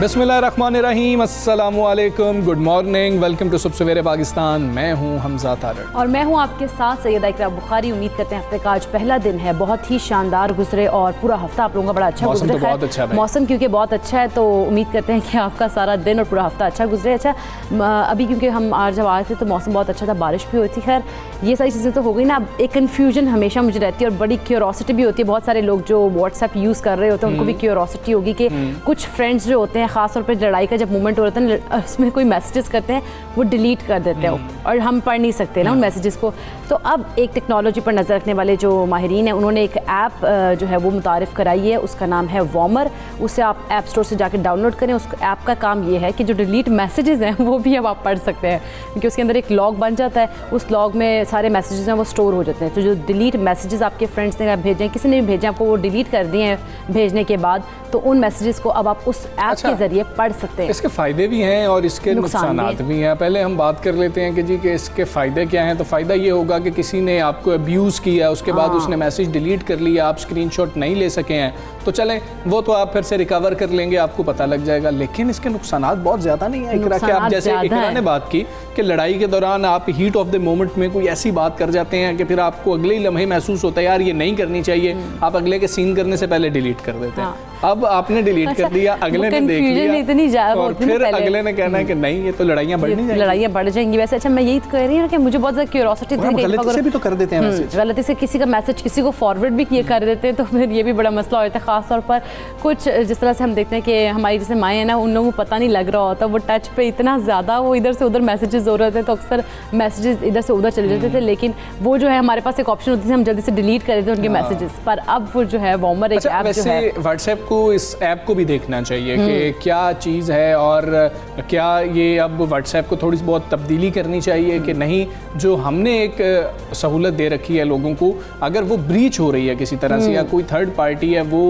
बिस्मिल्लाहिर्रहमानिर्रहीम, अस्सलामुअलैकुम, good morning, welcome to सुबह सवेरे पाकिस्तान। मैं हूं हमजा तारड़ और मैं हूं आपके साथ सैयदा इकरा बुखारी। उम्मीद करते हैं हफ्ते का आज पहला दिन है, बहुत ही शानदार गुजरे और पूरा हफ्ता आप लोगों का बड़ा अच्छा गुजरे। तो बहुत अच्छा है, मौसम क्योंकि बहुत अच्छा है तो उम्मीद करते हैं कि आपका सारा दिन और पूरा हफ्ता अच्छा गुजरे। अच्छा, अभी क्योंकि हम आज जब आए थे तो मौसम बहुत अच्छा था, बारिश भी हुई थी। खैर ये सारी चीज़ें तो हो गई ना। अब एक कन्फ्यूजन हमेशा मुझे रहती है और बड़ी क्यूरोसिटी भी होती है। बहुत सारे लोग जो व्हाट्सएप यूज़ कर रहे होते हैं उनको भी क्यूरोसिटी होगी कि कुछ फ्रेंड्स जो होते हैं, ख़ासतौर पर लड़ाई का जब मोमेंट हो रहा था उसमें कोई मैसेजेस करते हैं वो डिलीट कर देते हैं और हम पढ़ नहीं सकते ना उन मैसेजेस को। तो अब एक टेक्नोलॉजी पर नज़र रखने वाले जो माहिरीन हैं उन्होंने एक ऐप जो है वो मुतारिफ़ कराई है, उसका नाम है वॉमर। उसे आप ऐप स्टोर से जाकर डाउनलोड करें। उस ऐप का काम ये है कि जो डिलीट मैसेजेस हैं वो भी अब आप पढ़ सकते हैं, क्योंकि उसके अंदर एक लॉग बन जाता है। उस लॉग में सारे मैसेजेस हैं वो स्टोर हो जाते हैं। तो जो डिलीट मैसेजेस आपके फ्रेंड्स ने भेजे हैं, किसी ने भी भेजे आपको, वो डिलीट कर दिए हैं भेजने के बाद, तो उन मैसेजेस को अब आप उस ऐप के ज़रिए पढ़ सकते हैं। इसके फ़ायदे भी हैं और इसके नुकसानात भी हैं। पहले हम बात कर लेते हैं कि जी कि इसके फ़ायदे क्या हैं। तो फ़ायदा ये होगा कि किसी ने आपको अब्यूज़ किया, उसके बाद उसने मैसेज डिलीट कर लिया, आप स्क्रीनशॉट नहीं ले सके हैं, तो चलें वो तो आप फिर से रिकवर कर लेंगे, आपको पता लग जाएगा। लेकिन इसके नुकसानात बहुत ज़्यादा नहीं है इकरा के। आप जैसे इकरा ने बात की कि लड़ाई के दौरान आप हीट ऑफ द मोमेंट में कोई ऐसी बात कर जाते हैं कि फिर आपको अगले ही लम्हे महसूस होता है यार ये नहीं करनी चाहिए, आप अगले के सीन करने से पहले डिलीट कर देते हैं। अब आपने डिलीट कर दिया, अगले ने देख लिया और फिर अगले ने कहना है कि नहीं ये तो लड़ाइयाँ बढ़नी जाएंगी, लड़ाइयाँ बढ़ जाएंगी। वैसे अच्छा मैं यही कह रही हूँ कि मुझे बहुत ज़्यादा क्यूरोसिटी थी कि गलती से भी तो कर देते हैं मैसेज, गलती से किसी का मैसेज किसी को फॉरवर्ड भी किए कर देते हैं, तो फिर ये भी बड़ा मसला होता है। ख़ासतौर पर कुछ जिस तरह से हम देखते हैं कि हमारी जैसे माएँ हैं ना, उन लोगों को पता नहीं लग रहा होता, वो टच पे इतना ज़्यादा वो इधर से उधर मैसेजेस हो रहे थे तो अक्सर मैसेजेस इधर से उधर चले जाते थे। लेकिन वो जो है हमारे पास एक ऑप्शन होती थी, हम जल्दी से डिलीट कर देते उनके मैसेजेस। पर अब वो जो है वॉमर एक ऐप जो है, व्हाट्सएप को इस ऐप को भी देखना चाहिए कि क्या चीज़ है और क्या ये अब व्हाट्सएप को थोड़ी बहुत तब्दीली करनी चाहिए कि नहीं। जो हमने एक सहूलत दे रखी है लोगों को, अगर वो ब्रीच हो रही है किसी तरह से या कोई थर्ड पार्टी है वो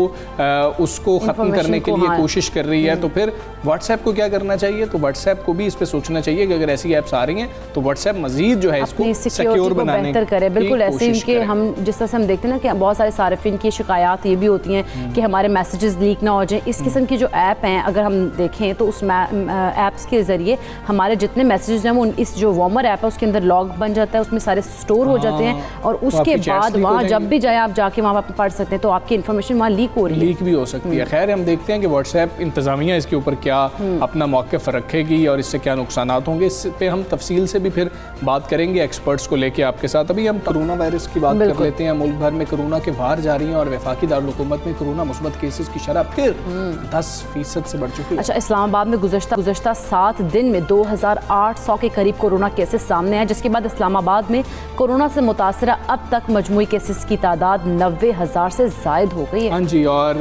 उसको ख़त्म करने के लिए कोशिश कर रही है, तो फिर व्हाट्सएप को क्या करना चाहिए? तो व्हाट्सएप को भी इस पर सोचना चाहिए कि अगर ऐसी ऐप्स आ रही हैं तो व्हाट्सएप मज़ीद जो है इसको सिक्योर बनाने बेहतर करे। बिल्कुल ऐसे इनके हम जिस तरह से हम देखते हैं ना कि बहुत सारे सारिफिन की शिकायत ये भी होती हैं कि हमारे मैसेजेस लीक ना हो जाए। इस किस्म की जो ऐप हैं अगर हम देखें तो उस ऐप्स के ज़रिए हमारे जितने मैसेजेस हैं वो इस जो वॉमर ऐप है उसके अंदर लॉग बन जाता है, उसमें सारे स्टोर हो जाते हैं और उसके बाद वहाँ जब भी जाए आप जाके वहाँ पर पढ़ सकते हैं। तो आपकी इन्फॉर्मेशन वहाँ लीक हो रही है, लीक भी हो सकती है। खैर हम देखते हैं कि व्हाट्सएप इंतज़ामिया इसके ऊपर क्या अपना मौक़िफ़ रखेगी और इससे क्या नुकसानात होंगे, इस पे हम तफसील से भी फिर बात करेंगे एक्सपर्ट्स को लेके आपके साथ। अभी हम कोरोना वायरस की बात कर लेते हैं। मुल्क भर में कोरोना के वार जारी हैं और वफाकी दारुल-हुकूमत में कोरोना मुस्बत केसेस की शरह फिर 10% से बढ़ चुकी है। अच्छा, इस्लामाबाद में गुज़श्ता 7 दिन में 2800 के करीब कोरोना केसेस सामने आए, जिसके बाद इस्लामाबाद में कोरोना से मुतासरा अब तक मजमूई केसेस की तादाद 90,000 से ज़ायद हो गई है। हाँ जी, और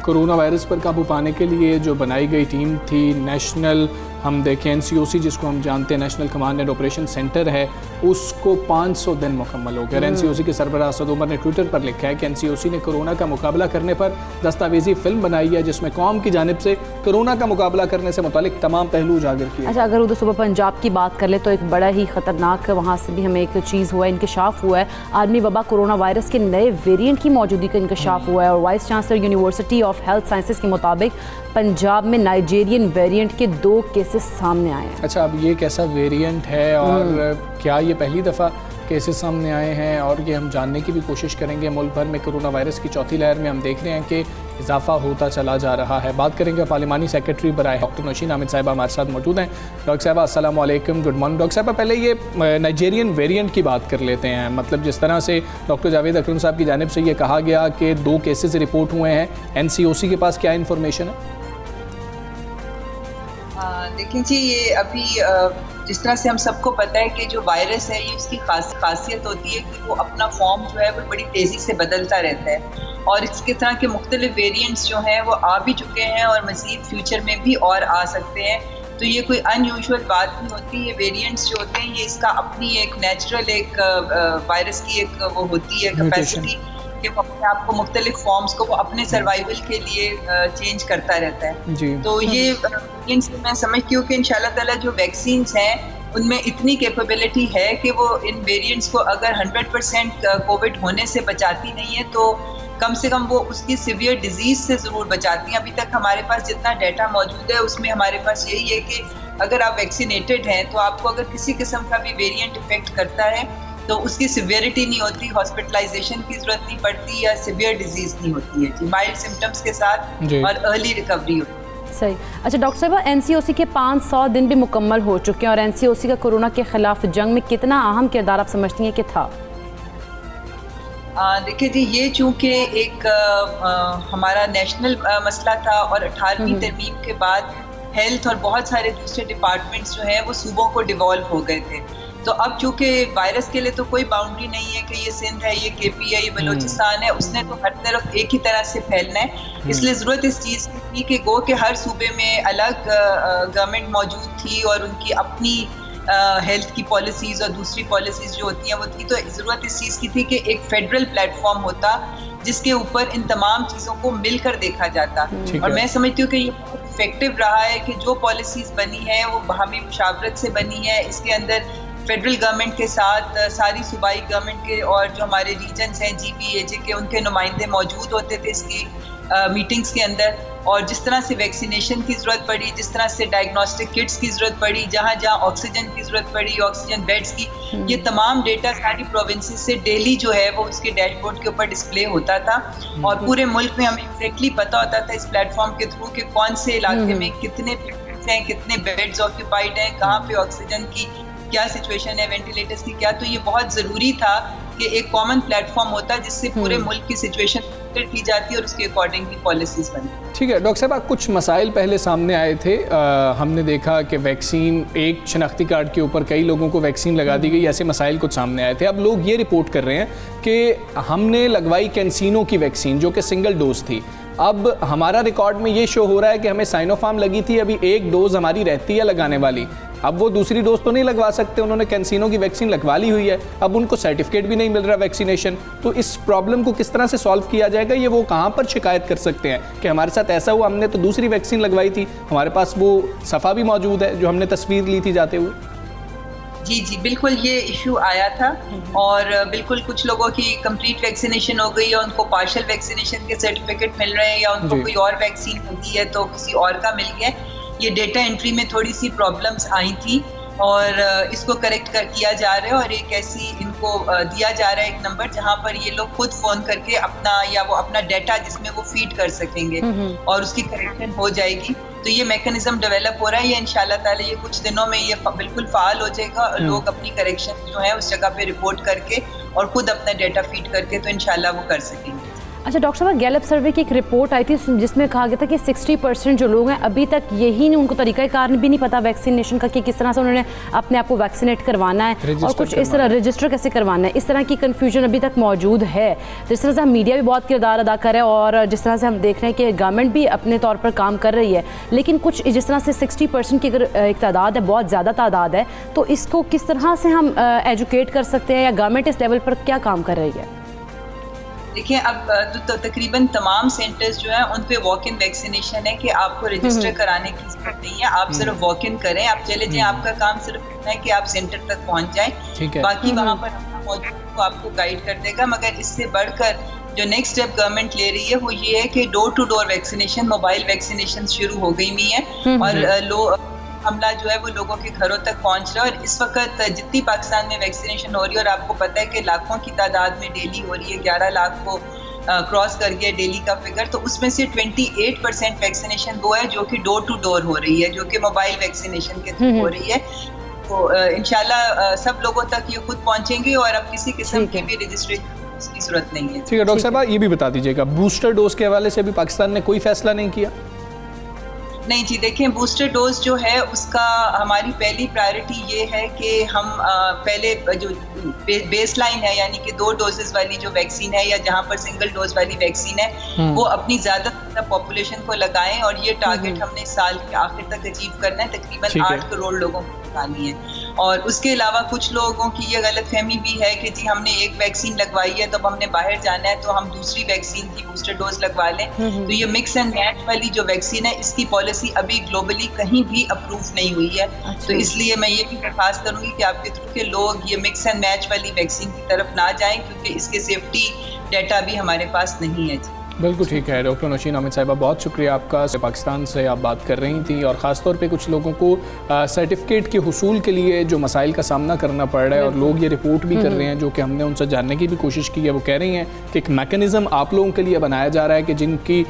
कोरोना वायरस पर काबू पाने के लिए जो बनाई गई टीम थी नेशनल, हम देखें NCOC जिसको हम जानते हैं national command and operation centre है, उसको 500 दिन मुकम्मल हो गए। NCOC के सरबराह असद उमर ने ट्विटर पर लिखा है कि NCOC ने कोरोना का मुकाबला करने पर दस्तावेजी फिल्म बनाई है जिसमें कौम की जानिब से कोरोना का मुकाबला करने से मुतालिक तमाम पहलू उजागर किए। अच्छा, अगर उधर सुबह पंजाब की बात कर ले तो एक बड़ा ही ख़तरनाक वहाँ से भी हमें एक चीज़ हुआ है, इंकशाफ हुआ है। आलमी वबा कोरोना वायरस के नए वेरिएंट की मौजूदगी का इंकशाफ हुआ है और vice chancellor university of health sciences के मुताबिक पंजाब में नाइजीरियन वेरिएंट के 2 केसेस सामने आए हैं। अच्छा, अब ये कैसा वेरिएंट है और क्या ये पहली दफ़ा केसेस सामने आए हैं, और ये हम जानने की भी कोशिश करेंगे। मुल्क भर में कोरोना वायरस की चौथी लहर में हम देख रहे हैं कि इजाफा होता चला जा रहा है। बात करेंगे पार्लिमानी सेक्रेटरी बराए डॉक्टर नौशीन आमिद साहिबा हमारे साथ मौजूद हैं। डॉक्टर साहिबा अस्सलाम वालेकुम, गुड मॉर्निंग। डॉक्टर साहिबा, पहले ये नाइजीरियन वेरिएंट की बात कर लेते हैं। मतलब जिस तरह से डॉक्टर जावेद अकरम साहब की जानिब से ये कहा गया कि 2 केसेस रिपोर्ट हुए हैं, NCOC के पास क्या इन्फॉर्मेशन है? देखिए जी, ये अभी जिस तरह से हम सबको पता है कि जो वायरस है ये उसकी खासियत होती है कि वो अपना फॉर्म जो है वो बड़ी तेज़ी से बदलता रहता है और इसके तरह के मुख्तलिफ वेरिएंट्स जो हैं वो आ भी चुके हैं और मज़ीद फ्यूचर में भी और आ सकते हैं। तो ये कोई अनयूजुअल बात नहीं होती। ये वेरिएंट्स जो होते हैं ये इसका अपनी एक नेचुरल एक वायरस की एक वो होती है कैपेसिटी कि वो अपने आप को मुख्तलिफ फॉर्म्स को वो अपने सर्वाइवल के लिए चेंज करता रहता है जी। तो ये वेरिएंट्स मैं समझती हूँ कि इंशाल्लाह ताला जो वैक्सीन्स हैं उनमें इतनी कैपेबिलिटी है कि वो इन वेरिएंट्स को अगर 100% कोविड होने से बचाती नहीं है तो कम से कम वो उसकी सिवियर डिजीज से ज़रूर बचाती हैं। अभी तक हमारे पास जितना डाटा मौजूद है उसमें हमारे पास यही है कि अगर आप वैक्सीनेटेड हैं तो आपको अगर किसी किस्म का भी वेरिएंट इफेक्ट करता है तो उसकी सिवियरिटी नहीं होती, हॉस्पिटलाइजेशन की ज़रूरत नहीं पड़ती या सिवियर डिजीज़ नहीं होती है जी, माइल्ड सिम्टम्स के साथ और अर्ली रिकवरी होती है। सही। अच्छा डॉक्टर साहब, एनसीओसी के 500 दिन भी मुकम्मल हो चुके हैं और एनसीओसी का कोरोना के खिलाफ जंग में कितना अहम किरदार आप समझती हैं कि था? देखिए जी, ये चूँकि एक हमारा नेशनल मसला था और 18वीं तरमीम के बाद हेल्थ और बहुत सारे दूसरे डिपार्टमेंट्स जो हैं वो सूबों को डिवॉल्व हो गए थे। तो अब चूँकि वायरस के लिए तो कोई बाउंड्री नहीं है कि ये सिंध है, ये केपी है, ये बलूचिस्तान है, उसने तो हर तरफ एक ही तरह से फैलना है। इसलिए ज़रूरत इस चीज़ की थी कि गो के हर सूबे में अलग गवर्नमेंट मौजूद थी और उनकी अपनी हेल्थ की पॉलिसीज़ और दूसरी पॉलिसीज़ जो होती हैं वो थी। तो ज़रूरत इस चीज़ की थी कि एक फेडरल प्लेटफॉर्म होता जिसके ऊपर इन तमाम चीज़ों को मिलकर देखा जाता। और मैं समझती हूँ कि ये बहुत इफेक्टिव रहा है कि जो पॉलिसीज़ बनी है वो बाहमी मुशावरत से बनी है। इसके अंदर फेडरल गवर्नमेंट के साथ सारी सूबाई गवर्नमेंट के और जो हमारे रीजन्स हैं GPAJ के, उनके नुमाइंदे मौजूद होते थे इसकी मीटिंग्स के अंदर। और जिस तरह से वैक्सीनेशन की ज़रूरत पड़ी, जिस तरह से डायग्नोस्टिक किट्स की ज़रूरत पड़ी, जहाँ जहाँ ऑक्सीजन की ज़रूरत पड़ी, ऑक्सीजन बेड्स की, ये तमाम डेटा सारी प्रोविंसेस से डेली जो है वो उसके डैशबोर्ड के ऊपर डिस्प्ले होता था और पूरे मुल्क में हमें एग्जैक्टली पता होता था इस प्लेटफॉर्म के थ्रू कि कौन से इलाके में कितने पेशेंट्स हैं, कितने बेड्स ऑक्यूपाइड हैं, कहाँ पे ऑक्सीजन की क्या सिचुएशन है, वेंटिलेटर्स की क्या। तो ये बहुत ज़रूरी था कि एक कॉमन प्लेटफॉर्म होता जिससे पूरे मुल्क की सिचुएशन की जाती और उसके अकॉर्डिंगली पॉलिसीज बनी। ठीक है डॉक्टर साहब, कुछ मसाइल पहले सामने आए थे। हमने देखा कि वैक्सीन, एक शनाख्ती कार्ड के ऊपर कई लोगों को वैक्सीन लगा दी गई, ऐसे मसाइल कुछ सामने आए थे। अब लोग ये रिपोर्ट कर रहे हैं कि हमने लगवाई कैंसिनो की वैक्सीन जो कि सिंगल डोज थी। अब हमारा रिकॉर्ड में ये शो हो रहा है कि हमें साइनोफार्म लगी थी, अभी एक डोज हमारी रहती है लगाने वाली। अब वो दूसरी डोज तो नहीं लगवा सकते, उन्होंने कैंसिनो की वैक्सीन लगवा ली हुई है, अब उनको सर्टिफिकेट भी नहीं मिल रहा वैक्सीनेशन। तो इस प्रॉब्लम को किस तरह से सॉल्व किया जाएगा? ये वो कहाँ पर शिकायत कर सकते हैं कि हमारे साथ ऐसा हुआ, हमने तो दूसरी वैक्सीन लगवाई थी, हमारे पास वो सफ़ा भी मौजूद है जो हमने तस्वीर ली थी जाते हुए? जी बिल्कुल, ये इशू आया था और बिल्कुल कुछ लोगों की कंप्लीट वैक्सीनेशन हो गई है, उनको पार्शियल वैक्सीनेशन के सर्टिफिकेट मिल रहे हैं या उनको कोई और वैक्सीन लगी है तो किसी और का मिल गया। ये डेटा एंट्री में थोड़ी सी प्रॉब्लम्स आई थी और इसको करेक्ट किया जा रहा है और एक ऐसी इनको दिया जा रहा है एक नंबर जहाँ पर ये लोग खुद फ़ोन करके अपना या वो अपना डाटा जिसमें वो फीड कर सकेंगे और उसकी करेक्शन हो जाएगी। तो ये मैकेनिज्म डेवलप हो रहा है, ये इंशाल्लाह ताला ये कुछ दिनों में ये बिल्कुल फाल हो जाएगा और लोग अपनी करेक्शन जो है उस जगह पे रिपोर्ट करके और खुद अपना डाटा फीड करके तो इंशाल्लाह वो कर सकेंगे। अच्छा डॉक्टर साहब, गैलप सर्वे की एक रिपोर्ट आई थी जिसमें कहा गया था कि 60% जो लोग हैं अभी तक यही नहीं, उनको तरीक़ाकार भी नहीं पता वैक्सीनेशन का कि किस तरह से उन्होंने अपने आप को वैक्सीनेट करवाना है और कुछ इस तरह रजिस्टर कैसे करवाना है। इस तरह की कन्फ्यूजन अभी तक मौजूद है। जिस तरह से हम मीडिया भी बहुत किरदार अदा कर रहे हैं और जिस तरह से हम देख रहे हैं कि गवर्नमेंट भी अपने तौर पर काम कर रही है, लेकिन कुछ जिस तरह से 60% की अगर एक तादाद है, बहुत ज़्यादा तादाद है, तो इसको किस तरह से हम एजुकेट कर सकते हैं या गवर्नमेंट इस लेवल पर क्या काम कर रही है? देखिए, अब तो तकरीबन तमाम सेंटर्स जो हैं उन पे वॉक इन वैक्सीनेशन है कि आपको रजिस्टर कराने की जरूरत नहीं है, आप सिर्फ वॉक इन करें, आप चले जाएं, आपका काम सिर्फ इतना है कि आप सेंटर तक पहुंच जाएं, बाकी वहाँ पर अपना मौजूद को आपको गाइड कर देगा। मगर इससे बढ़कर जो नेक्स्ट स्टेप गवर्नमेंट ले रही है वो ये है कि door to door vaccination, mobile vaccination शुरू हो गई हुई है और हमला जो है वो लोगों के घरों तक पहुंच रहा है। और इस वक्त जितनी पाकिस्तान में वैक्सीनेशन हो रही है और आपको पता है कि लाखों की तादाद में डेली हो रही है, 11 लाख को क्रॉस कर गया डेली का फिगर, तो उसमें से 28% वैक्सीनेशन वो है जो कि डोर टू डोर हो रही है, जो कि मोबाइल वैक्सीनेशन के थ्रू हो रही है। तो इंशाल्लाह सब लोगों तक ये खुद पहुंचेंगे और अब किसी किस्म की भी रजिस्ट्रेशन की जरूरत नहीं है। ठीक है डॉक्टर साहब, ये भी बता दीजिएगा बूस्टर डोज के हवाले से भी पाकिस्तान ने कोई फैसला नहीं किया? नहीं जी, देखें बूस्टर डोज जो है उसका हमारी पहली प्रायोरिटी ये है कि हम पहले जो बेसलाइन है यानी कि 2 डोजेस वाली जो वैक्सीन है या जहाँ पर सिंगल डोज वाली वैक्सीन है वो अपनी ज़्यादा पॉपुलेशन को लगाएं और ये टारगेट हमने साल के आखिर तक अचीव करना है, तकरीबन 8 करोड़ लोगों को लगानी है। और उसके अलावा कुछ लोगों की ये गलतफहमी भी है कि जी हमने एक वैक्सीन लगवाई है तो अब हमने बाहर जाना है तो हम दूसरी वैक्सीन की बूस्टर डोज लगवा लें। तो ये मिक्स एंड मैच वाली जो वैक्सीन है इसकी पॉलिसी अभी ग्लोबली कहीं भी अप्रूव नहीं हुई है। तो इसलिए मैं ये भी दरख्वास्त करूंगी कि आपके थ्रू के लोग ये मिक्स एंड मैच वाली वैक्सीन की तरफ ना जाएं क्योंकि इसके सेफ्टी डाटा भी हमारे पास नहीं है जी। बिल्कुल ठीक है डॉक्टर नौशीन अहमद साहिबा, बहुत शुक्रिया आपका। पाकिस्तान से आप बात कर रही थी और ख़ास तौर पे कुछ लोगों को सर्टिफिकेट के हुसूल के लिए जो मसाइल का सामना करना पड़ रहा है और लोग ये रिपोर्ट भी कर रहे हैं जो कि हमने उनसे जानने की भी कोशिश की है। वो कह रही हैं कि एक मैकेनिज़्म आप लोगों के लिए बनाया जा रहा है कि जिनकी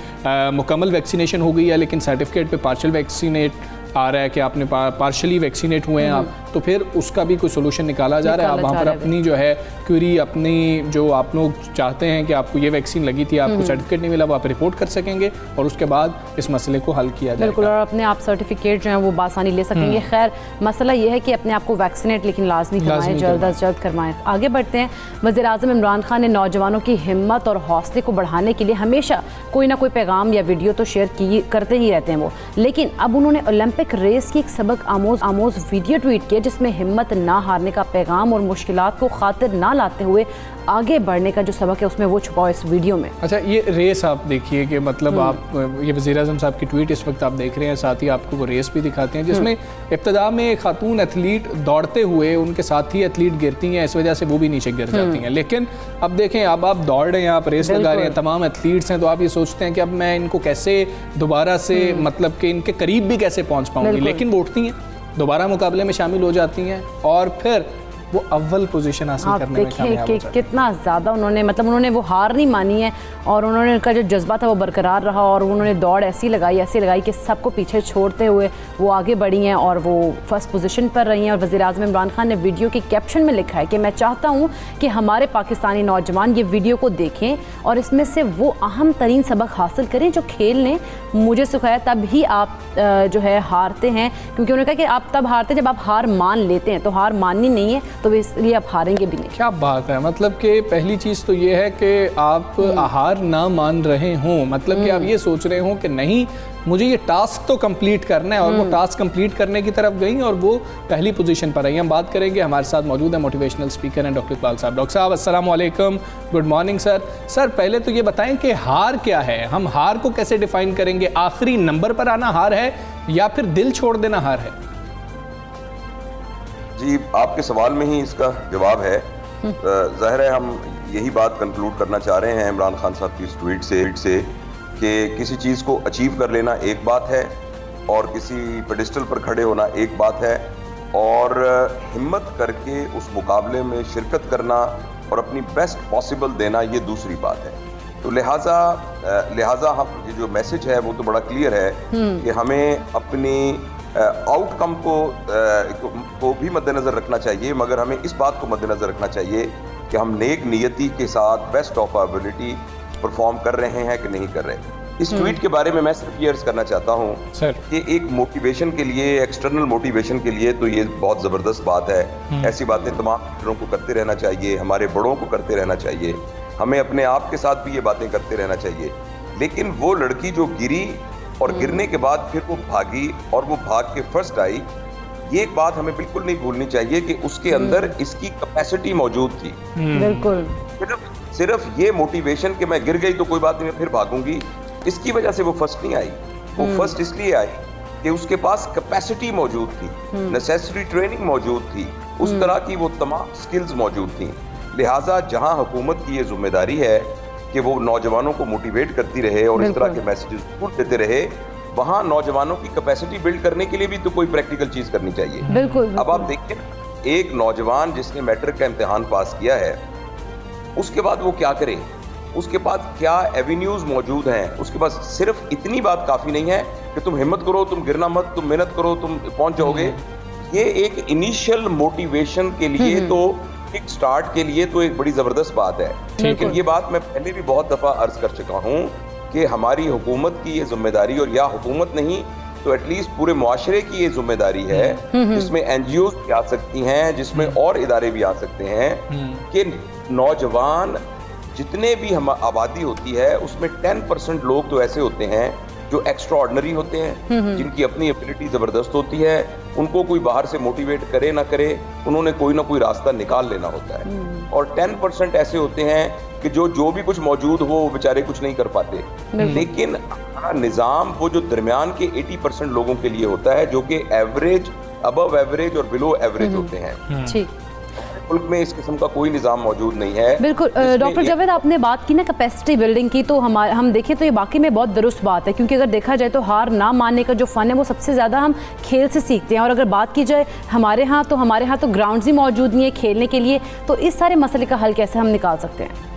मुकम्मल वैक्सीनेशन हो गई है लेकिन सर्टिफिकेट पे पार्शियल वैक्सीनेट आ रहा है कि आपने पार्शली वैक्सीनेट हुए हैं आप, तो फिर उसका भी कोई सोल्यूशन निकाला जा रहा है। आप वहाँ पर अपनी जो है क्वेरी, अपनी जो आप लोग चाहते हैं कि आपको ये वैक्सीन लगी थी, आपको सर्टिफिकेट नहीं मिला, वो आप रिपोर्ट कर सकेंगे और उसके बाद इस मसले को हल किया जाएगा। बिल्कुल, और अपने आप सर्टिफिकेट जो है वो बासानी ले सकेंगे। खैर मसला ये है कि अपने आप को वैक्सीनेट लेकिन लाजमी करवाएं, जल्द अज जल्द करवाएं। आगे बढ़ते हैं। वज़ीर-ए-आज़म इमरान खान ने नौजवानों की हिम्मत और हौसले को बढ़ाने के लिए हमेशा कोई ना कोई पैगाम या वीडियो तो शेयर करते ही रहते हैं वो, लेकिन अब उन्होंने ओलंपिक रेस की एक सबक आमोज वीडियो ट्वीट किया जिसमें हिम्मत ना हारने का पैगाम और मुश्किलात को खातिर ना लाते हुए आगे बढ़ने का जो सबक है उसमें वो छुपा इस वीडियो में। अच्छा, ये रेस आप देखिए कि मतलब आप ये वज़ीर-ए-आज़म साहब की ट्वीट इस वक्त आप देख रहे हैं, साथ ही आपको वो रेस भी दिखाते हैं जिसमें इब्तदा में एक खातून एथलीट दौड़ते हुए उनके साथ ही एथलीट गिरती हैं, इस वजह से वो भी नीचे गिर जाती हैं। लेकिन अब देखें, अब आप दौड़ रहे हैं, आप रेस लगा रहे हैं, तमाम एथलीट्स हैं, तो आप ये सोचते हैं कि अब मैं इनको कैसे दोबारा से मतलब कि इनके करीब भी कैसे पहुँच पाऊँगी, लेकिन वो उठती हैं, दोबारा मुकाबले में शामिल हो जाती हैं और फिर वो अव्वल पोजीशन हासिल करने में कामयाब हो जाती है। कितना ज़्यादा उन्होंने वो हार नहीं मानी है और उन्होंने उनका जो जज्बा था वो बरकरार रहा और उन्होंने दौड़ ऐसी लगाई कि सबको पीछे छोड़ते हुए वो आगे बढ़ी हैं और वो फर्स्ट पोजीशन पर रही हैं। और वज़ीर-ए-आज़म इमरान खान ने वीडियो के कैप्शन में लिखा है कि मैं चाहता हूँ कि हमारे पाकिस्तानी नौजवान ये वीडियो को देखें और इसमें से वो अहम तरीन सबक हासिल करें जो खेल ने मुझे सिखाया। तब ही आप जो है हारते हैं, क्योंकि उन्होंने कहा कि आप तब हारते जब आप हार मान लेते हैं, तो हार माननी नहीं है तो इसलिए आप हारेंगे भी नहीं। क्या बात है, मतलब कि पहली चीज़ तो ये है कि आप हार ना मान रहे हों, मतलब कि आप ये सोच रहे हों कि नहीं मुझे ये टास्क तो कंप्लीट करना है और वो टास्क कंप्लीट करने की तरफ गई और वो पहली पोजीशन पर आई। हम बात करेंगे, हमारे साथ मौजूद है मोटिवेशनल स्पीकर हैं डॉक्टर इकबाल साहब। डॉक्टर साहब अस्सलाम वालेकुम, गुड मॉर्निंग सर। सर पहले तो ये बताएं कि हार क्या है, हम हार को कैसे डिफाइन करेंगे? आखिरी नंबर पर आना हार है या फिर दिल छोड़ देना हार है? जी, आपके सवाल में ही इसका जवाब है। ज़ाहिर है हम यही बात कंक्लूड करना चाह रहे हैं इमरान खान साहब की इस ट्वीट से कि किसी चीज़ को अचीव कर लेना एक बात है और किसी पेडिस्टल पर खड़े होना एक बात है और हिम्मत करके उस मुकाबले में शिरकत करना और अपनी बेस्ट पॉसिबल देना ये दूसरी बात है। तो लिहाजा हम ये जो मैसेज है वो तो बड़ा क्लियर है कि हमें अपनी आउटकम को भी मद्देनज़र रखना चाहिए, मगर हमें इस बात को मद्देनज़र रखना चाहिए कि हम नेक नियति के साथ best of our ability perform कर रहे हैं कि नहीं कर रहे। इस ट्वीट के बारे में मैं सिर्फ ये अर्ज करना चाहता हूँ कि एक मोटिवेशन के लिए, एक्सटर्नल मोटिवेशन के लिए तो ये बहुत ज़बरदस्त बात है। ऐसी बातें तमाम लोगों को करते रहना चाहिए, हमारे बड़ों को करते रहना चाहिए, हमें अपने आप के साथ भी ये बातें करते रहना चाहिए। लेकिन वो लड़की जो गिरी और गिरने के बाद फिर वो भागी और वो भाग के फर्स्ट आई, ये एक बात हमें बिल्कुल नहीं भूलनी चाहिए कि उसके अंदर इसकी कैपेसिटी मौजूद थी। बिल्कुल, सिर्फ ये मोटिवेशन कि मैं गिर गई तो कोई बात नहीं, मैं फिर भागूंगी, इसकी वजह से वो फर्स्ट नहीं आई। वो फर्स्ट इसलिए आई कि उसके पास कैपेसिटी मौजूद थी, नेसेसरी ट्रेनिंग मौजूद थी, उस तरह की वो तमाम स्किल्स मौजूद थी। लिहाजा जहां हुकूमत की ये जिम्मेदारी है कि वो नौजवानों को मोटिवेट करती रहे और इस तरह के मैसेजेस देते रहे, वहाँ नौजवानों की कैपेसिटी बिल्ड करने के लिए भी तो कोई प्रैक्टिकल चीज करनी चाहिए। बिल्कुल। अब आप देखिए, एक नौजवान जिसने मैट्रिक का इम्तिहान पास किया है, उसके बाद वो क्या करे, उसके पास क्या एवेन्यूज मौजूद हैं, उसके पास सिर्फ इतनी बात काफी नहीं है कि तुम हिम्मत करो, तुम गिरना मत, तुम मेहनत करो, तुम पहुंच जाओगे। ये एक इनिशियल मोटिवेशन के लिए तो, एक स्टार्ट के लिए तो एक बड़ी जबरदस्त बात है। लेकिन ये बात मैं पहले भी बहुत दफा अर्ज कर चुका हूँ कि हमारी हुकूमत की ये जिम्मेदारी, और या हुकूमत नहीं, तो एटलीस्ट पूरे मुआशरे की ये जिम्मेदारी है, जिसमें एनजीओ भी आ सकती हैं, जिसमें और इदारे भी आ सकते हैं, कि नौजवान जितने भी हम आबादी होती है उसमें 10% लोग तो ऐसे होते हैं जो एक्स्ट्रा ऑर्डिनरी होते हैं, जिनकी अपनी एबिलिटी जबरदस्त होती है, उनको कोई बाहर से मोटिवेट करे ना करे, उन्होंने कोई ना कोई रास्ता निकाल लेना होता है। और 10% ऐसे होते हैं कि जो भी कुछ मौजूद हो वो बेचारे कुछ नहीं कर पाते। लेकिन हमारा निज़ाम वो जो दरमियान के 80% लोगों के लिए होता है, जो कि एवरेज, अबव एवरेज और बिलो एवरेज होते हैं। ठीक, मुल्क में इस किस्म का कोई निज़ाम मौजूद नहीं है। बिल्कुल। डॉक्टर जावेद, आपने बात की ना कैपेसिटी बिल्डिंग की, तो हम देखें तो ये बाकी में बहुत दुरुस्त बात है, क्योंकि अगर देखा जाए तो हार ना मानने का जो फ़न है वो सबसे ज़्यादा हम खेल से सीखते हैं। और अगर बात की जाए हमारे यहाँ तो ग्राउंड्स ही मौजूद नहीं है खेलने के लिए, तो इस सारे मसले का हल कैसे हम निकाल सकते हैं?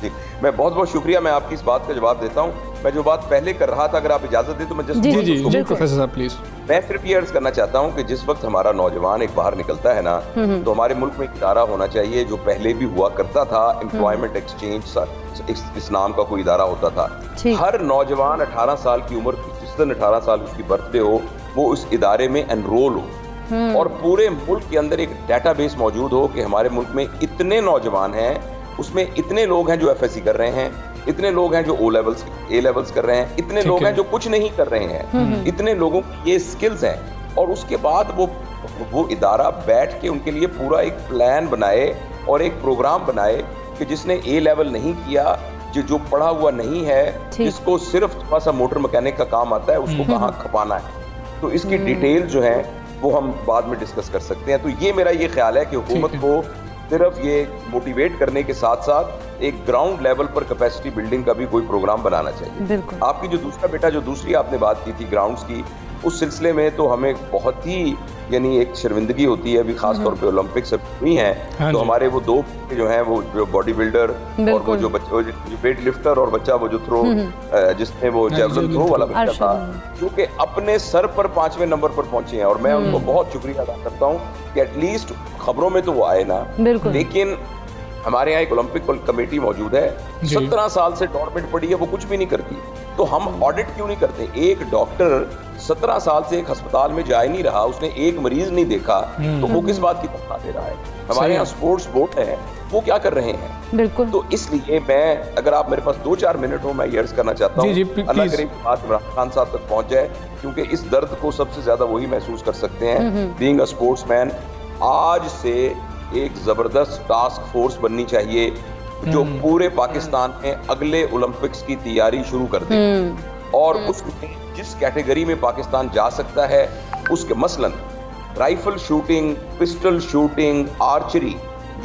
जी, मैं बहुत बहुत शुक्रिया, मैं आपकी इस बात का जवाब देता हूँ। मैं जो बात पहले कर रहा था, अगर आप इजाज़त दें तो मैं जी प्रोफेसर साहब प्लीज़। मैं सिर्फ ये अर्ज करना चाहता हूँ कि जिस वक्त हमारा नौजवान एक बाहर निकलता है ना, तो हमारे मुल्क में एक इदारा होना चाहिए जो पहले भी हुआ करता था, एम्प्लॉयमेंट एक्सचेंज इस नाम का कोई इदारा होता था। हर नौजवान 18 साल की उम्र, जिस दिन 18 साल उसकी बर्थडे हो, वो उस इदारे में एनरोल हो, और पूरे मुल्क के अंदर एक डेटाबेस मौजूद हो कि हमारे मुल्क में इतने नौजवान हैं, उसमें इतने लोग हैं जो एफएससी कर रहे हैं, इतने लोग हैं जो ए लेवल्स कर रहे हैं, इतने लोग हैं जो कुछ नहीं कर रहे हैं, इतने लोगों की ये स्किल्स हैं। और उसके बाद वो इदारा बैठ के उनके लिए पूरा एक प्लान बनाए और एक प्रोग्राम बनाए कि जिसने ए लेवल नहीं किया, जो पढ़ा हुआ नहीं है, जिसको सिर्फ थोड़ा सा मोटर मैकेनिक का काम आता है, उसको कहाँ खपाना है। तो इसकी डिटेल जो है वो हम बाद में डिस्कस कर सकते हैं। तो ये मेरा ये ख्याल है कि हुकूमत को सिर्फ ये मोटिवेट करने के साथ साथ एक ग्राउंड लेवल पर कैपेसिटी बिल्डिंग का भी कोई प्रोग्राम बनाना चाहिए। आपकी जो दूसरा बेटा, जो दूसरी आपने बात की थी ग्राउंड्स की, उस सिलसिले में तो हमें बहुत ही यानी एक शर्मिंदगी होती है। अभी खास तौर पे ओलंपिक्स हुई हैं, तो हमारे वो दो जो हैं, वो जो बॉडी बिल्डर और वो जो वेट लिफ्टर और बच्चा वो जो थ्रो, जिसने वो जेवलिन थ्रो वाला बच्चा था, जो कि अपने सर पर 5वें नंबर पर पहुंचे हैं। और मैं उनको बहुत शुक्रिया अदा करता हूँ कि एटलीस्ट खबरों में तो वो आए ना। लेकिन हमारे यहाँ एक ओलंपिक कमेटी मौजूद है, 17 साल से गवर्नमेंट पड़ी है, वो कुछ भी नहीं करती। तो हम ऑडिट क्यों नहीं करते? एक डॉक्टर 17 साल से एक अस्पताल में जा ही नहीं रहा, उसने एक मरीज नहीं देखा, तो वो किस बात की तनख्वाह दे रहा है? हमारे यहाँ स्पोर्ट्स बोर्ड है, वो क्या कर रहे हैं? बिल्कुल। तो इसलिए मैं, अगर आप मेरे पास 2-4 मिनट हो, मैं ये अर्ज करना चाहता हूँ, अल्लाह करे बात इमरान खान साहब तक पहुंच जाए, क्योंकि इस दर्द को सबसे ज्यादा वही महसूस कर सकते हैं। बीइंग अ स्पोर्ट्समैन, आज से एक जबरदस्त टास्क फोर्स बननी चाहिए जो पूरे पाकिस्तान में अगले ओलंपिक्स की तैयारी शुरू कर दे, और उसमें जिस कैटेगरी में पाकिस्तान जा सकता है, उसके मसलन rifle shooting, pistol shooting, archery,